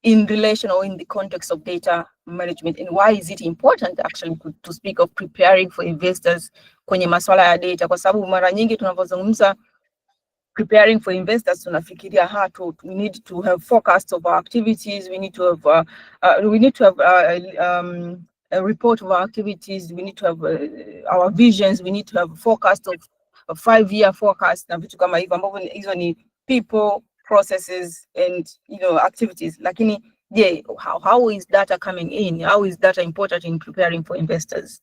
in relation or in the context of data management, and why is it important actually to speak of preparing for investors kwenye masuala ya data? Kwa sababu mara nyingi tunapozungumza preparing for investors, tunafikiria we need to have forecasts of our activities, we need to have a report of our activities, we need to have our visions, we need to have a forecast of a 5-year forecast na vitu kama hivyo, ambavyo hizo ni people, processes and activities. Lakini how is data coming in? How is data important in preparing for investors?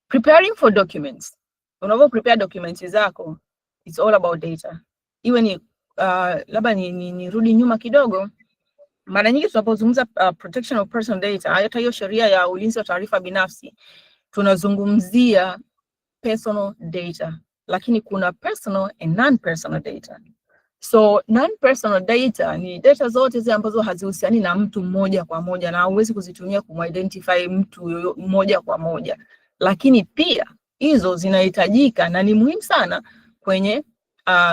Preparing for documents. Unavyo prepare documents zako, it's all about data. Iwe ni labda ni rudi nyuma kidogo, mara nyingi tunapozungumza protection of personal data, hata hiyo sheria ya ulinzi wa taarifa binafsi, tunazungumzia personal data, lakini kuna personal and non-personal data. So non-personal data ni data zote zile ambazo hazihusiani na mtu mmoja kwa moja, na huwezi kuzitumia kumidentify mtu mmoja kwa moja, lakini pia hizo zinahitajika na ni muhimu sana kwenye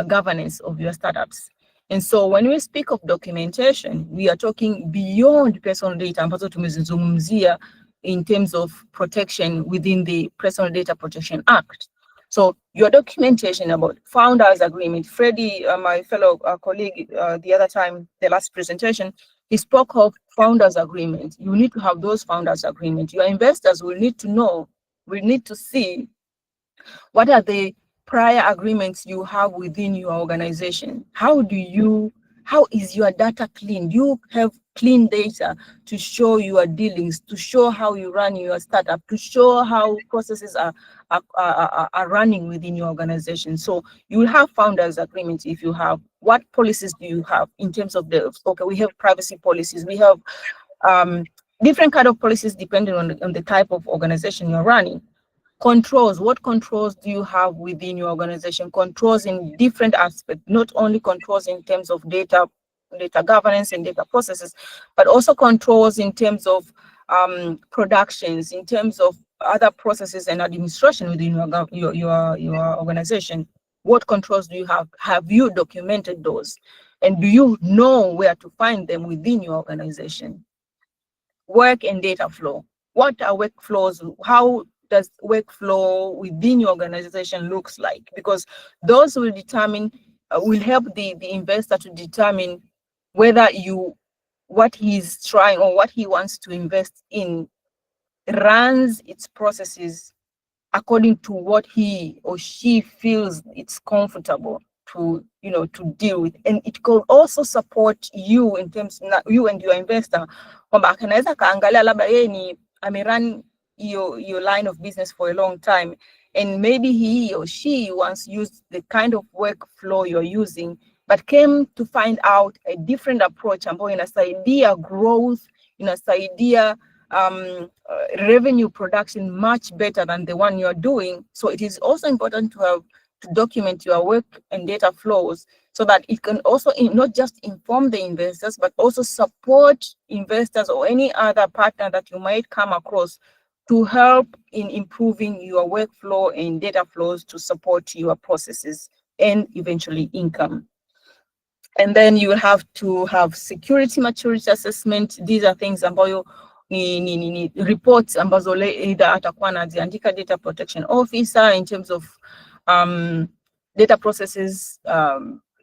governance of your startups. And so when we speak of documentation, we are talking beyond personal data ambazo tumezungumzia in terms of protection within the Personal Data Protection Act. So your documentation about founders agreement, Freddie, my fellow colleague, the other time, the last presentation, he spoke of founders agreement. You need to have those founders agreement. Your investors will need to know, will need to see what are the prior agreements you have within your organization. How is your data clean? Do you have clean data to show your dealings, to show how you run your startup, to show how processes are running within your organization? So you will have founders agreements. If you have, what policies do you have in terms of we have privacy policies, we have different kind of policies depending on the type of organization you're running. Controls, what controls do you have within your organization? Controls in different aspects, not only controls in terms of data data governance and data processes, but also controls in terms of productions, in terms of other processes and administration within your organization. What controls do you have? Have you documented those? And do you know where to find them within your organization? Work and data flow. What are workflows? How does workflow within your organization looks like? Because those will determine, will help the investor to determine whether what he's trying or what he wants to invest in runs its processes according to what he or she feels it's comfortable to, to deal with. And it could also support you in terms, you and your investor, kwamba akanaweza kaangalia labda yeye ni amerun your line of business for a long time, and maybe he or she once used the kind of workflow you're using, but came to find out a different approach ambayo inasaidia growth, inasaidia revenue production much better than the one you're doing. So it is also important to document your work and data flows so that it can also not just inform the investors, but also support investors or any other partner that you might come across to help in improving your workflow and data flows to support your processes and eventually income. And then you will have to have security maturity assessment. These are things ambayo ni reports ambazo either atakuwa anaziandika data protection officer in terms of data processes,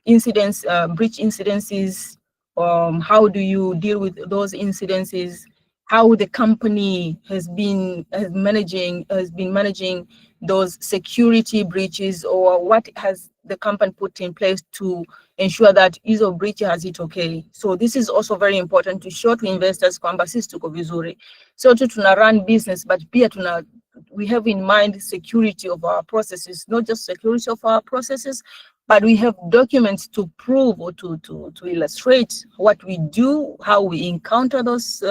incidents, breach incidences, how do you deal with those incidences, how the company has been managing those security breaches, or what has the company put in place to ensure that hizo breach has it okay. So this is also very important to show to investors kwamba sisi tuko vizuri. So tuna run business, but pia we have in mind security of our processes, not just security of our processes, but we have documents to prove or to illustrate what we do, how we encounter those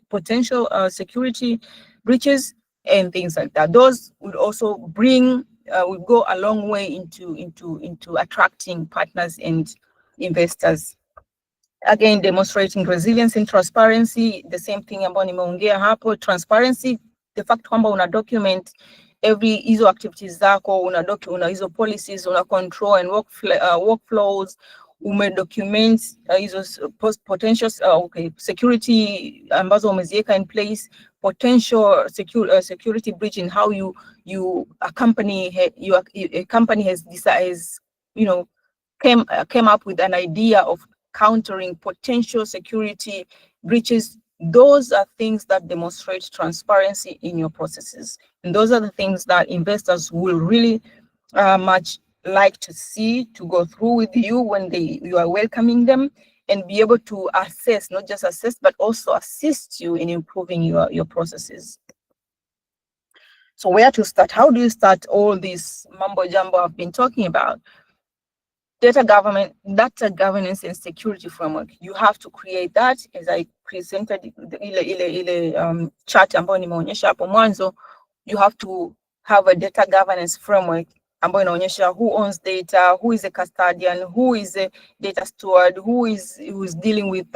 potential security breaches and things like that. Those would also bring, would go a long way into attracting partners and investors. Again, demonstrating resilience and transparency, the same thing ambayo nimeongea hapo. Transparency, the fact kwamba una document every hizo activities zako, una hizo policies, una control and workflows, document hizo potential security ambazo umeziweka in place, potential security breach, in how a company has decided, came up with an idea of countering potential security breaches. Those are things that demonstrate transparency in your processes. And those are the things that investors will really much like to see, to go through with you when you are welcoming them, and be able to assess, not just assess, but also assist you in improving your processes. So where to start? How do you start all this mumbo jumbo I've been talking about? Data governance and security framework. You have to create that, as I presented ile chart ambayo nimeonyesha hapo mwanzo. You have to have a data governance framework ambayo inaonyesha who owns data, who is a custodian, who is a data steward, who is dealing with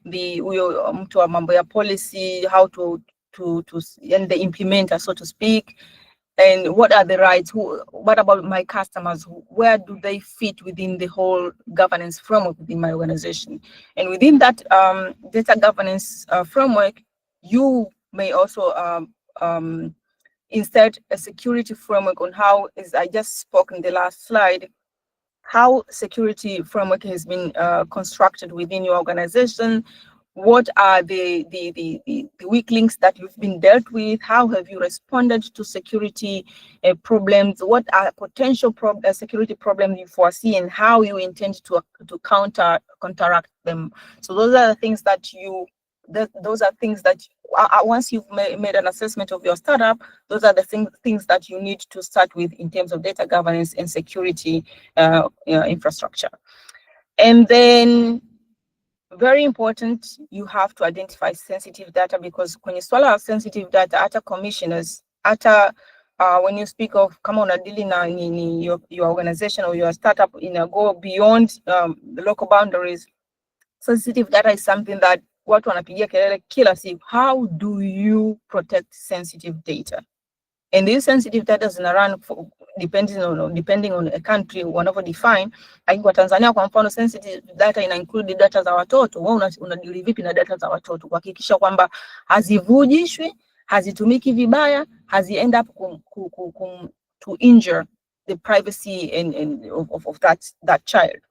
mtu wa mambo ya policy, how to and the implementer, so to speak. And what are the rights? What about my customers? Where do they fit within the whole governance framework within my organization? And within that data governance framework, you may also insert a security framework on how, as I just spoke in the last slide, how security framework has been constructed within your organization. What are the weak links that you've been dealt with? How have you responded to security problems? What are potential security problems you foresee, and how you intend to counteract them? So those are the things that once you've made an assessment of your startup, those are the things that you need to start with in terms of data governance and security infrastructure. And then, very important, you have to identify sensitive data, because when you swallow sensitive data, hata commissioners, hata, you know, the board of directors, hata, you know, the board of directors, hata, the CEO, hata, the CFO, hata, the CTO, hata, the CIO, hata, the when you speak of kama unadili na your organization or your startup go beyond the local boundaries, sensitive data is something that watu wanapigia kelele kila siku. How do you protect sensitive data? And these sensitive data zina run depending on a country wanavyo define. Like kwa Tanzania kwa mfano, sensitive data ina include data za watoto. Wewe unadili vipi na data za watoto kuhakikisha kwamba hazivujishwi, hazitumiki vibaya, hazi end up to injure the privacy of that child.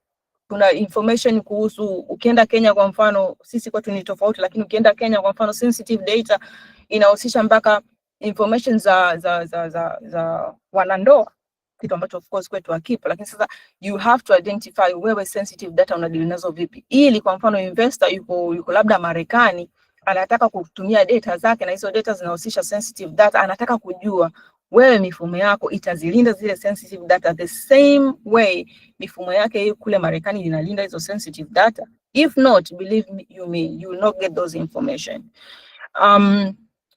Kuna information kuhusu, ukienda Kenya kwa mfano, sisi kwetu ni tofauti, lakini ukienda Kenya kwa mfano, sensitive data inahusisha mpaka information za wanandoa, kitu ambacho of course kwetu hakipo. Lakini sasa you have to identify wewe sensitive data unadili nazo vipi, ili kwa mfano investor yuko labda Marekani, anataka kutumia data zake na hizo data zinahusisha sensitive data, anataka kujua wewe mifumo yako itazilinda zile sensitive data the same way mifumo yake kule Marekani inalinda hizo sensitive data. If not, believe me, you will not get those information.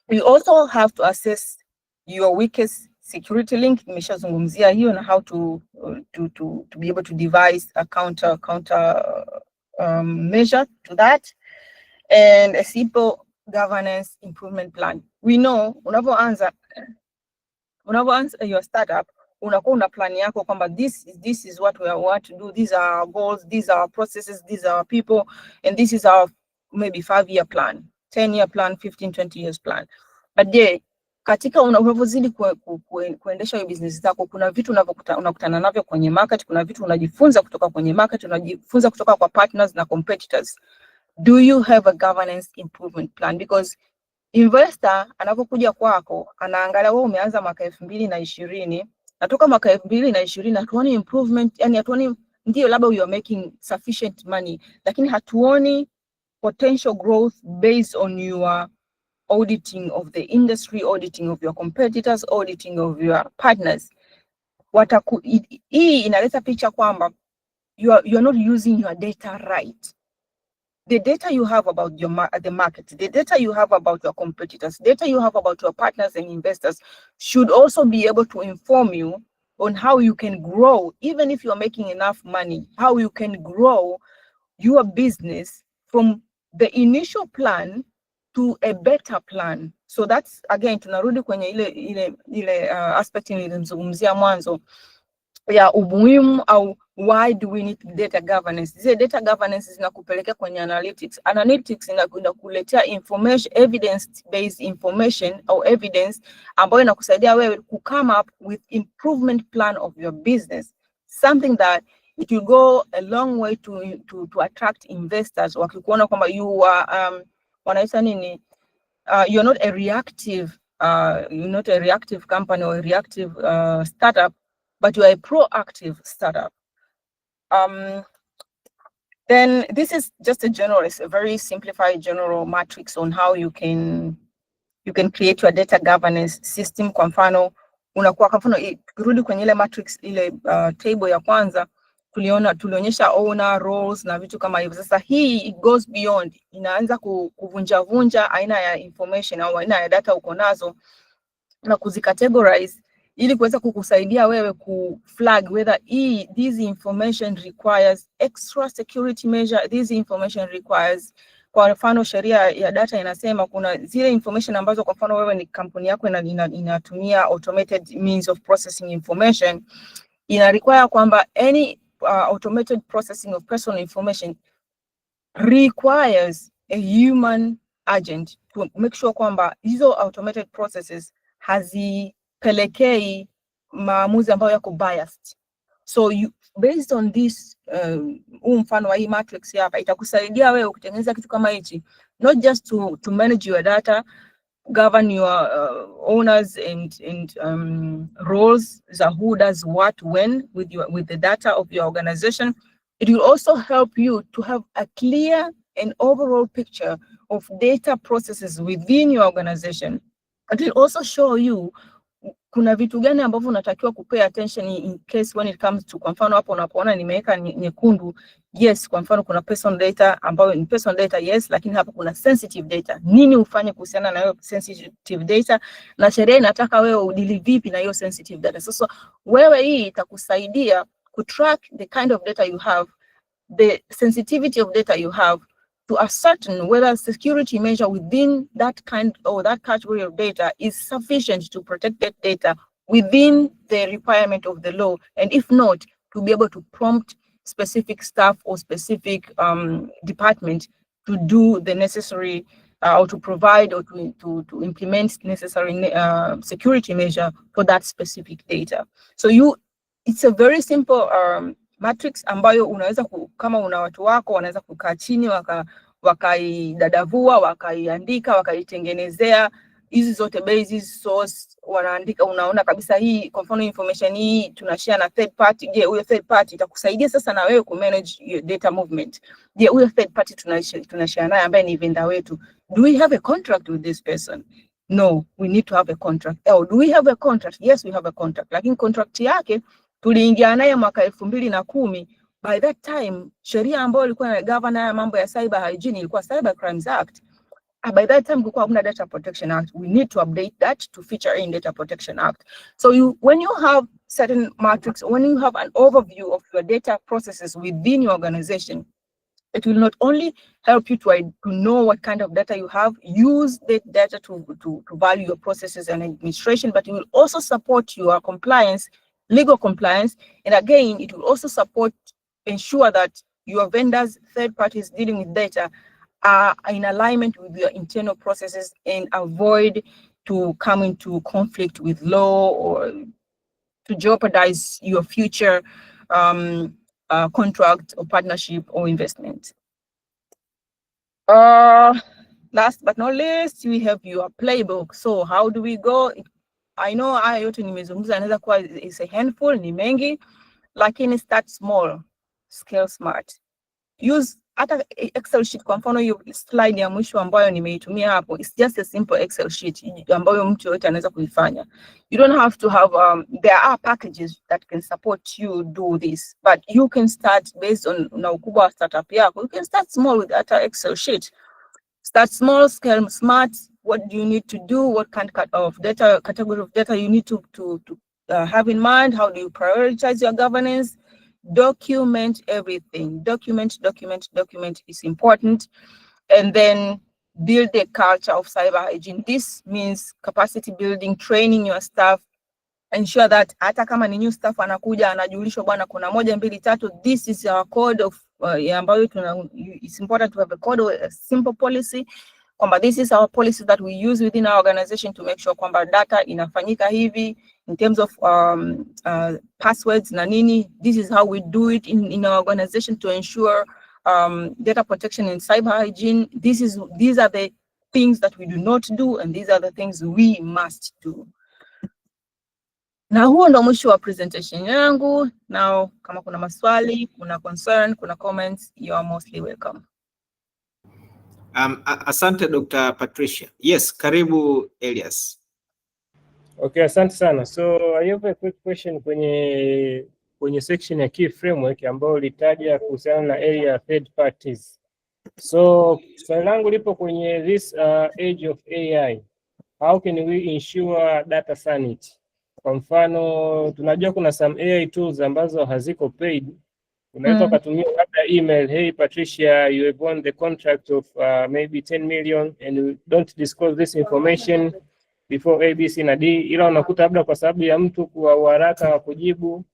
You also have to assess your weakest security link. Nimeshazungumzia hiyo na how to be able to devise a counter measure to that, and a simple governance improvement plan. We know unavyoanza your startup, unakuwa una plan yako kwamba this is what we want to do, these are our goals, these are our processes, these are our people, and this is our maybe 5-year plan, 10-year plan, 15-20 years plan. But katika unavyozidi kuendesha hiyo business zako, kuna vitu unakutana navyo kwenye market, kuna vitu unajifunza kutoka kwenye market, unajifunza kutoka kwa partners na competitors. Do you have a governance improvement plan? Because investor anapokuja kwako anaangalia wewe umeanza mwaka 2020, natoka mwaka 2020 hatuoni improvement, yani hatuoni, ndio labda you are making sufficient money, lakini hatuoni potential growth based on your auditing of the industry, auditing of your competitors, auditing of your partners. Hii inaleta picha kwamba you are not using your data right. The data you have about the market, the data you have about your competitors, data you have about your partners and investors should also be able to inform you on how you can grow, even if you are making enough money, how you can grow your business from the initial plan to a better plan. So that's again, tunarudi kwenye ile aspect nilimzungumzia mwanzo ya umuhimu au why do we need data governance. Zile data governance zinakupelekea kwenye analytics. Analytics inakuletea information, evidence based information or evidence ambayo inakusaidia wewe to come up with improvement plan of your business, something that it will go a long way to attract investors. Wakikuona kwamba you are wanaita nini, you're not a reactive company or a reactive startup, but you are a proactive startup. Then this is just a very simplified general matrix on how you can create your data governance system. Kwa mfano unakuwa, kwa mfano tukirudi kwenye ile matrix ile table ya kwanza, tulionyesha owner roles na vitu kama hivyo. Sasa hii it goes beyond, inaanza kuvunja aina ya information au aina ya data uko nazo na kuzicategorize ili kuweza kukusaidia wewe kuflag whether this information requires extra security measure, this information requires, kwa mfano sheria ya data inasema kuna zile information ambazo kwa mfano wewe ni kampuni yako inatumia automated means of processing information, ina require kwamba any automated processing of personal information requires a human agent to make sure kwamba hizo automated processes hazipelekei maamuzi ambayo yako biased. So based on this mfano wa hii matrix hapa itakusaidia wewe ukitengeneza kitu kama hichi, not just to manage your data, govern your owners and roles, who does what when with the data of your organization. It will also help you to have a clear and overall picture of data processes within your organization. It will also show you kuna vitu gani ambavyo unatakiwa kupay attention in case when it comes to, kwa mfano hapo unapoona nimeweka nyekundu, yes, kwa mfano kuna personal data ambayo ni personal data, yes, lakini hapa kuna sensitive data. Nini ufanye kuhusiana na hiyo sensitive data, na sheria inataka wewe udili vipi na hiyo sensitive data. Sasa wewe hii itakusaidia kutrack the kind of data you have, the sensitivity of data you have, to ascertain whether security measure within that kind or that category of data is sufficient to protect that data within the requirement of the law, and if not, to be able to prompt specific staff or specific department to do the necessary or to provide or to implement necessary security measure for that specific data. So it's a very simple matrix ambayo unaweza kama una watu wako wanaweza kukaa chini wakaidadavua, wakaiandika, wakaitengenezea hizi zote basis source, wanaandika, unaona kabisa hii kwa mfano information hii tunashare na third party. Je, huyo third party itakusaidia sasa na wewe ku manage your data movement. Je, huyo third party tunashare naye ambaye ni vendor wetu, do we have a contract with this person? No, we need to have a contract. Oh, do we have a contract? Yes, we have a contract. Lakini contract yake tuliingia naye mwaka 2010. By that time, sheria ambayo ilikuwa na govern haya mambo ya cyber hygiene ilikuwa Cyber Crimes Act. By that time, kulikuwa hakuna Data Protection Act. We need to update that to feature in Data Protection Act. So when you have certain matrix, when you have an overview of your data processes within your organization, it will not only help you to know what kind of data you have, use that data to value your processes and administration, but it will also support your compliance, legal compliance. And again, it will also ensure that your vendors, third parties dealing with data are in alignment with your internal processes and avoid to come into conflict with law or to jeopardize your future contract or partnership or investment. Last but not least, we have your playbook. So how do we go? I know haya yote nimezungumza, anaweza kuwa is a handful, ni mengi, lakini start small, scale smart. Use hata Excel sheet. Kwa mfano hiyo slide ya mwisho ambayo nimeitumia hapo, it's just a simple Excel sheet ambayo mtu yote anaweza kuifanya. You don't have to have there are packages that can support you do this, but you can start based on na ukubwa wa startup yako. You can start small with that Excel sheet. Start small, scale smart. What do you need to do? What kind of data, category of data you need to have in mind? How do you prioritize your governance? Document everything. Document is important. And then build a culture of cyber hygiene. This means capacity building, training your staff. Ensure that hata kama ni new staff anakuja anajulishwa bwana kuna 1 2 3, this is our code of ambayo it's important to have a code or a simple policy. Kwamba this is our policy that we use within our organization to make sure kwamba data inafanyika hivi in terms of passwords na nini. This is how we do it in our organization to ensure data protection and cyber hygiene. These are the things that we do not do, and these are the things we must do. Na huo ndo mwisho wa presentation yangu. Now kama kuna maswali, kuna concern, kuna comments, you are mostly welcome. Asante Dr. Patricia. Yes, karibu Elias. Okay, asante sana. So I have a quick question kwenye section ya key framework ambayo litaja kuhusiana na area third parties. So swali langu lipo kwenye this age of AI. How can we ensure data sanity? Kwa mfano tunajua kuna some AI tools ambazo haziko paid. Unaweza kutumia labda email, hey Patricia, you have won the contract of maybe 10 million and you don't disclose this information before ABC na D, ila unakuta labda kwa sababu ya mtu kwa haraka wa kujibu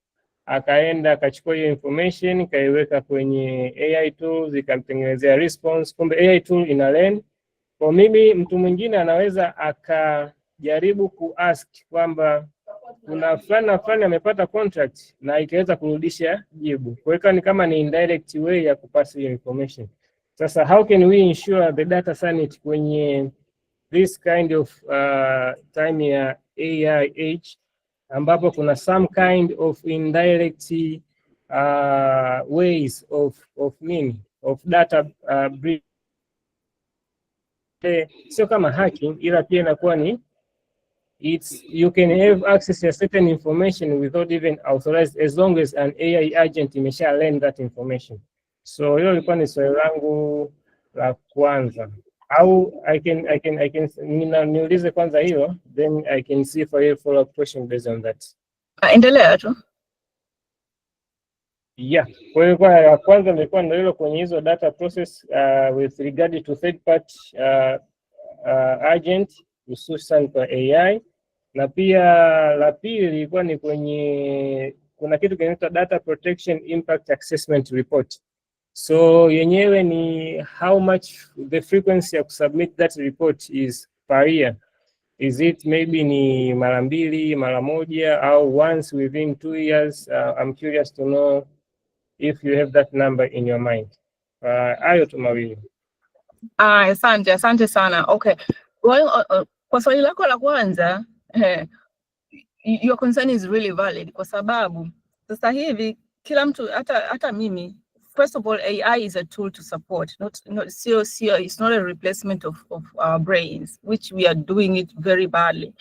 akaenda akachukua hiyo information kaiweka kwenye AI tools ikamtengenezea response, kumbe AI tool ina learn. Kwa mimi mtu mwingine anaweza akajaribu kuask kwamba kuna fulani amepata contract na ikaweza kurudisha jibu. Kwa hiyo ni kama ni indirect way ya kupass hiyo information. Sasa how can we ensure the data sanity kwenye this kind of time ya AI age ambapo kuna some kind of indirect ways of data breach. Sio kama hacking ila pia inakuwa ni you can have access to certain information without even authorized, as long as an AI agent imesha learn that information. So hilo lilikuwa ni swali langu la kwanza. Au I can niulize kwanza hilo, then I can see if I have follow-up question based on that. Endelea tu. Yeah, kwa hiyo kwa ya kwanza nilikuwa ndio hilo kwenye hizo data process with regard to third party agent hususan kwa AI, na pia la pili ilikuwa ni kwenye kuna kitu kinaitwa data protection impact assessment report. So yenyewe ni how much the frequency ya kusubmit that report is per year. Is it maybe ni mara mbili, mara moja, au once within 2 years? I'm curious to know if you have that number in your mind. Hayo tu mawili. Asante sana. Okay. Well, kwa swali lako la kwanza, your concern is really valid kwa sababu sasa hivi kila mtu hata mimi, first of all, AI is a tool to support, it's not a replacement of our brains, which we are doing it very badly.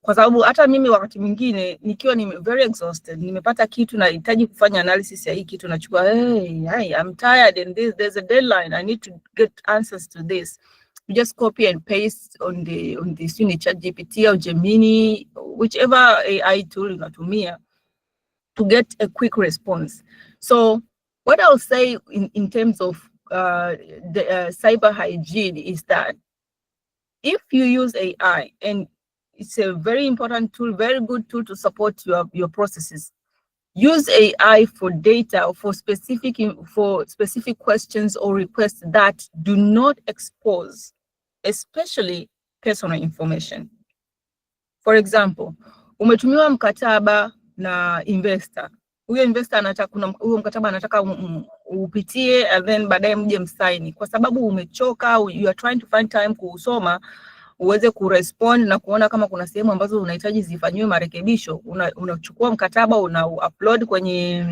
Kwa sababu hata mimi wakati mwingine nikiwa ni very exhausted, nimepata kitu na nahitaji kufanya analysis ya hii kitu, nachukua I'm tired and there's a deadline, I need to get answers to this. You just copy and paste on the ChatGPT or Gemini, whichever AI tool unatumia, to get a quick response. So what I'll say in terms of the cyber hygiene is that if you use AI, and it's a very important tool, very good tool to support your processes, use AI for data, for specific questions or requests that do not expose, especially personal information. For example, umetumiwa mkataba na investor. Huyo investor anataka huyo mkataba anataka upitie and then baadaye mje msaini. Kwa sababu umechoka, you are trying to find time kuusoma, uweze kurespond na kuona kama kuna sehemu ambazo unahitaji zifanywe marekebisho. Unachukua mkataba, una-upload kwenye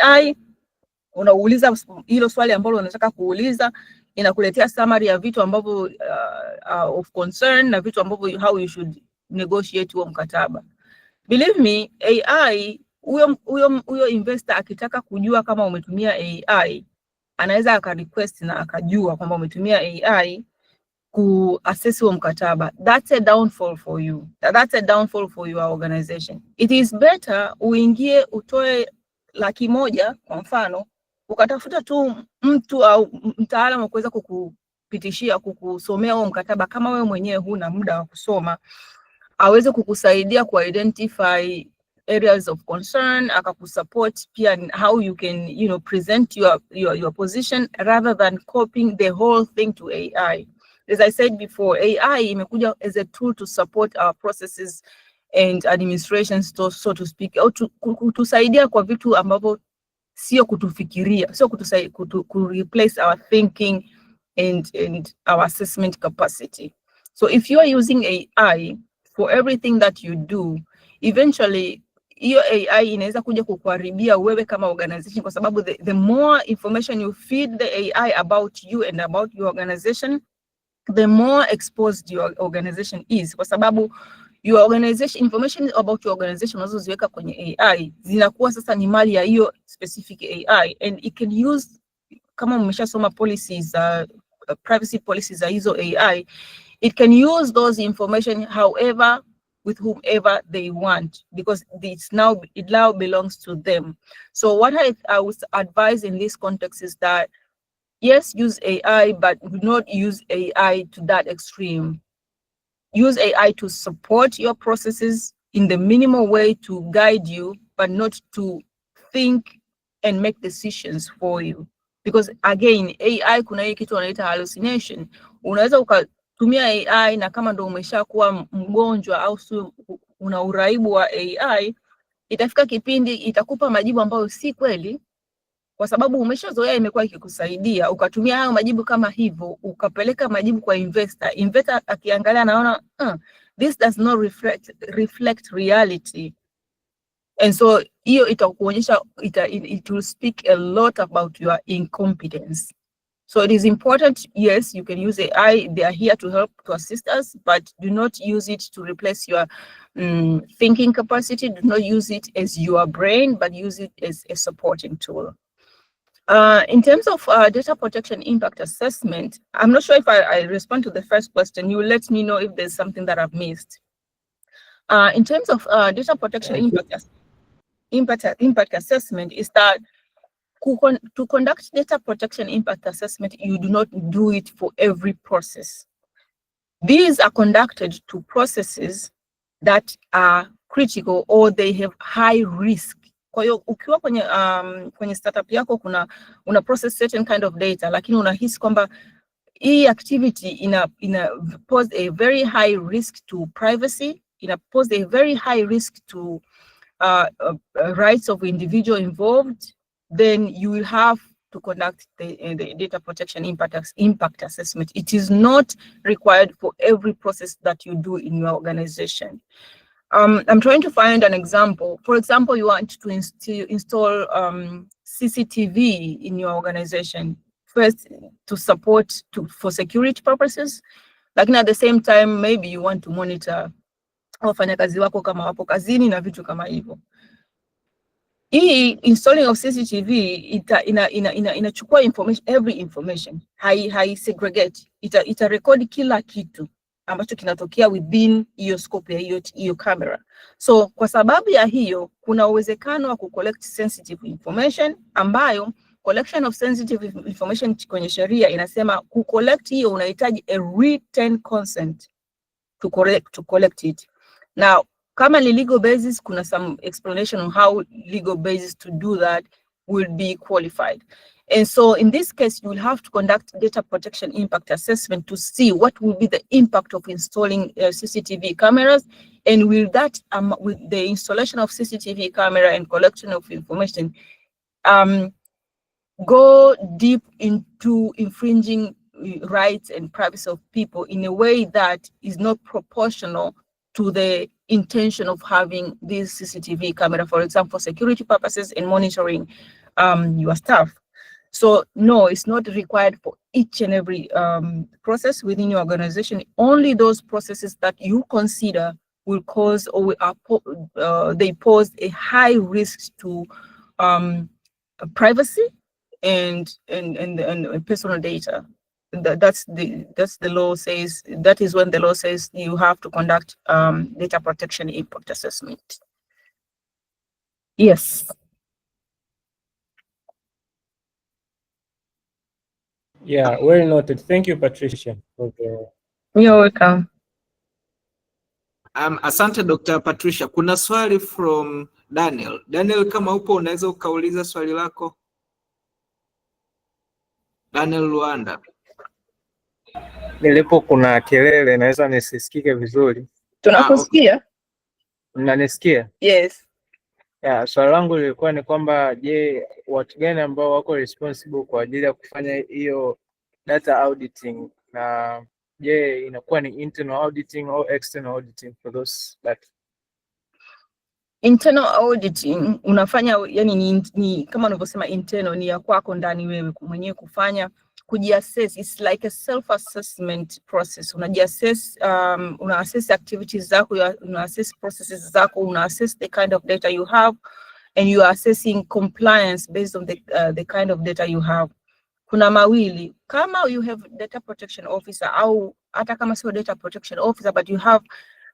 AI, unauliza hilo swali ambalo unataka kuuliza, inakuletea summary ya vitu ambavyo of concern na vitu ambavyo how you should negotiate huo mkataba. Believe me, AI, huyo investor akitaka kujua kama umetumia AI, anaweza akarequest na akajua kwamba umetumia AI ku-assess huo mkataba. That's a downfall for you. That's a downfall for your organization. It is better uingie utoe $100,000 kwa mfano, ukatafuta tu mtu au mtaalamu wa kuweza kukupitishia, kukusomea huo mkataba kama wewe mwenyewe huna muda wa kusoma, aweze kukusaidia ku-identify areas of concern, akakusupport pia how you can, present your position rather than copying the whole thing to AI. As I said before, AI imekuja as a tool to support our processes and administrations, so to speak, au kutusaidia kwa vitu ambavyo sio kutufikiria, sio replace our thinking and our assessment capacity. So if you are using AI for everything that you do, eventually hiyo AI inaweza kuja kukuharibia wewe kama organization, kwa sababu the more information you feed the AI about you and about your organization, the more exposed your organization is. Kwa sababu your organization, information about your organization unazoziweka kwenye AI zinakuwa sasa ni mali ya hiyo specific AI, and it can use, kama mmeshasoma policies, privacy policies za hizo AI, it can use those information however, with whomever they want, because it now belongs to them. So what I would advise in this context is that, yes, use AI, but do not use AI to that extreme. Use AI to support your processes in the minimal way to guide you, but not to think and make decisions for you. Because again, AI kuna hii kitu wanaita hallucination. Unaweza ukatumia AI na kama ndo umeshakuwa mgonjwa au una uraibu wa AI, itafika kipindi itakupa majibu ambayo si kweli, kwa sababu umeshazoea imekuwa ikikusaidia, ukatumia hayo majibu kama hivyo, ukapeleka majibu kwa investor akiangalia anaona this does not reflect reality. And so hiyo itakuonyesha, it will speak a lot about your incompetence. So it is important, yes, you can use AI. They are here to help, to assist us, but do not use it to replace your thinking capacity. Do not use it as your brain, but use it as a supporting tool. In terms of data protection impact assessment, I'm not sure if I respond to the first question. You let me know if there's something that I've missed. In terms of data protection impact assessment, is that to conduct data protection impact assessment, you do not do it for every process. These are conducted to processes that are critical or they have high risk. Kwa hiyo ukiwa kwenye startup yako una process certain kind of data, lakini unahisi kwamba hii activity ina pose a very high risk to privacy, ina pose a very high risk to rights of individual involved, then you will have to conduct the data protection impact assessment. It is not required for every process that you do in your organization. I'm trying to find an example. For example, you want to install CCTV in your organization, first to support for security purposes, like at the same time, maybe you want to monitor wafanyakazi wako kama wapo kazini na vitu kama hivyo. Hii installing of CCTV inachukua information, every information, hai segregate, ita record kila kitu ambacho kinatokea within hiyo scope ya hiyo camera. So kwa sababu ya hiyo kuna uwezekano wa kucollect sensitive information, ambayo collection of sensitive information kwenye sheria inasema kucollect hiyo unahitaji a written consent to collect it. Now, kama ni legal basis, kuna some explanation on how legal basis to do that will be qualified. And so in this case, you will have to conduct data protection impact assessment to see what will be the impact of installing CCTV cameras, and will that, with the installation of CCTV camera and collection of information, go deep into infringing rights and privacy of people in a way that is not proportional to the intention of having this CCTV camera, for example, for security purposes and monitoring your staff. So no, it's not required for each and every process within your organization. Only those processes that you consider will cause or they pose a high risk to privacy and personal data. That's the law says. That is when the law says you have to conduct data protection impact assessment. Yes. Yeah, well noted. Thank you, Patricia. Okay. You're welcome. Asante Dr. Patricia. Kuna swali from Daniel. Daniel, kama upo unaweza ukauliza swali lako. Daniel Luanda. Nilipo kuna kelele, naweza nisisikike vizuri. Tunakusikia? Mnanisikia? Yes. Yeah, swali langu lilikuwa ni kwamba je, watu gani ambao wako responsible kwa ajili ya kufanya hiyo data auditing, na je inakuwa ni internal auditing au external auditing for those data? Internal auditing unafanya, yani ni kama unavyosema internal, ni ya kwako ndani wewe mwenyewe kufanya kujiassess. It's like a self-assessment process. Unajiassess, una-assess activities zako, una-assess processes zako, una-assess the kind of data you have, and you are assessing compliance based on the kind of data you have. Kuna mawili, kama you have data protection officer, au hata kama sio data protection officer, but you have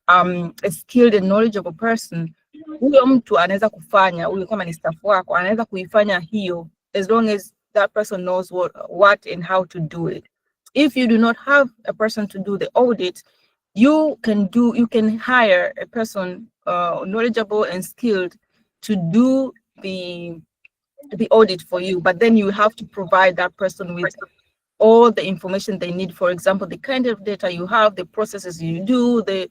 a skilled and knowledgeable person, huyo mtu anaweza kufanya, huyo kama ni staff wako, anaweza kuifanya hiyo, as long as that person knows what and how to do it. If you do not have a person to do the audit, you can hire a person knowledgeable and skilled to do the audit for you, but then you have to provide that person with all the information they need. For example, the kind of data you have, the processes you do, the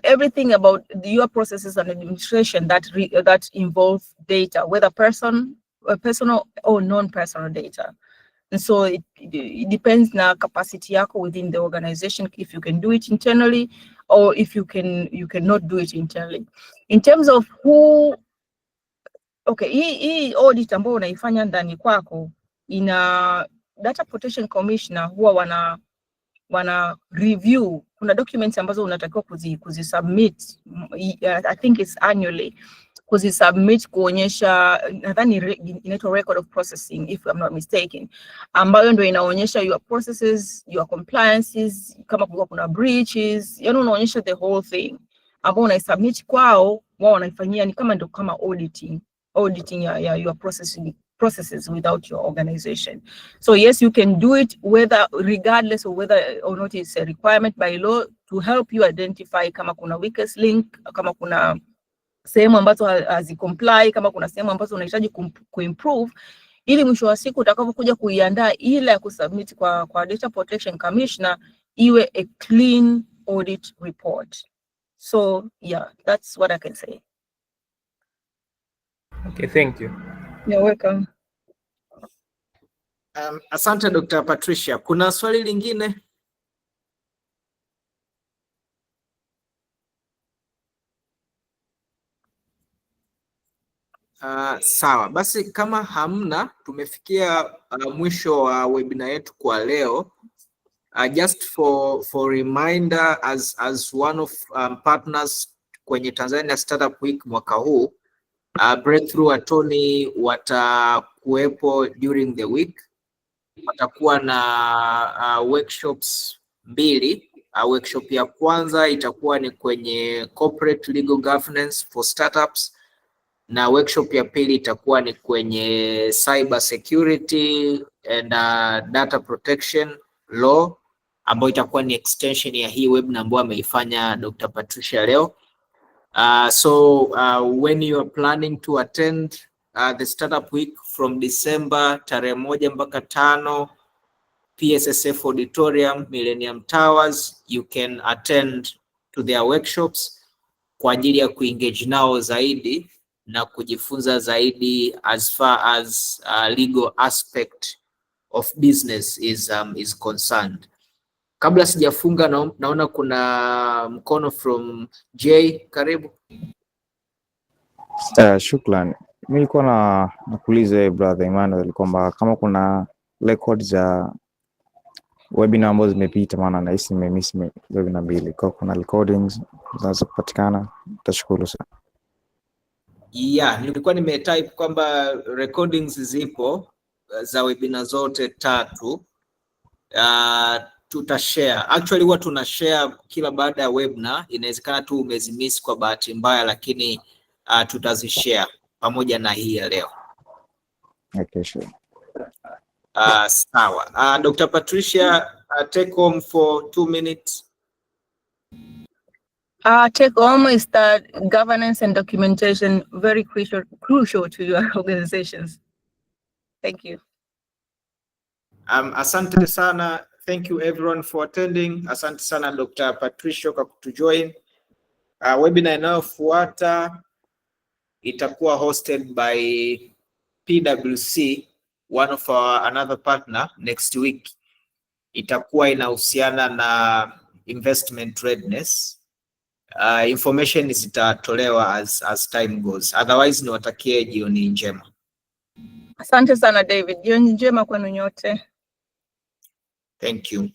everything about your processes and administration that involve data, whether personal or non-personal data. And so it depends na capacity yako within the organization, if you can do it internally or if you cannot do it internally. In terms of who, okay, hii audit ambayo unaifanya ndani kwako Data Protection Commissioner huwa wana review, kuna documents ambazo unatakiwa kuzisubmit, I think it's annually, kuzisubmit kuonyesha, nadhani inaitwa record of processing if I'm not mistaken, ambayo ndio inaonyesha your processes, your compliances, kama kuna breaches, yani unaonyesha the whole thing, ambao unaisubmit kwao, wao wanaifanyia ni kama ndio kama auditing ya your processes without your organization. So yes, you can do it regardless of whether or not it's a requirement by law, to help you identify kama kuna weakest link, kama kuna sehemu ambazo hazicomply, kama kuna sehemu ambazo unahitaji kuimprove, ili mwisho wa siku utakapokuja kuiandaa ile ya kusubmit kwa Data Protection Commissioner iwe a clean audit report. So yeah, that's what I can say. Okay, thank you. You're welcome. Asante Dr. Patricia. Kuna swali lingine? Sawa. Basi kama hamna, tumefikia mwisho wa webinar yetu kwa leo. Just for reminder, as one of partners kwenye Tanzania Startup Week mwaka huu, Breakthrough Attorney watakuwepo during the week. Watakuwa na workshops 2. Workshop ya kwanza itakuwa ni kwenye corporate legal governance for startups, na workshop ya pili itakuwa ni kwenye cyber security and data protection law, ambayo itakuwa ni extension ya hii webinar ambayo ameifanya Dr. Patricia leo. So when you are planning to attend the Startup Week from December tarehe 1 mpaka 5, PSSF Auditorium, Millennium Towers, you can attend to their workshops kwa ajili ya kuengage nao zaidi na kujifunza zaidi as far as legal aspect of business is concerned. Kabla sijafunga, naona kuna mkono from Jay, karibu. Shukrani. Mimi nilikuwa nakuuliza brother Emmanuel kwamba kama kuna records za webinar ambazo zimepita, maana nahisi nimemiss webinar 2. Kwa kuna recordings zinaweza kupatikana, tashukuru sana. Yeah, nilikuwa nimetype kwamba recordings zipo za webinar zote 3. Tutashare. Actually huwa tunashare kila baada ya webinar. Inawezekana tu umezimiss kwa bahati mbaya, lakini tutazishare pamoja na hii ya leo. Okay, sure. Sawa. Dr. Patricia, take home for 2 minutes. Take home is that governance and documentation very crucial to your organizations. Thank you. Asante sana. Thank you everyone for attending. Asante sana Dr. Patricia kwa kutujoin. Webinar inayofuata itakuwa hosted by PwC, one of our another partner, next week. Itakuwa inahusiana na investment readiness. Information zitatolewa as time goes. Otherwise niwatakie jioni njema. Asante sana David. Jioni njema kwenu nyote. Thank you.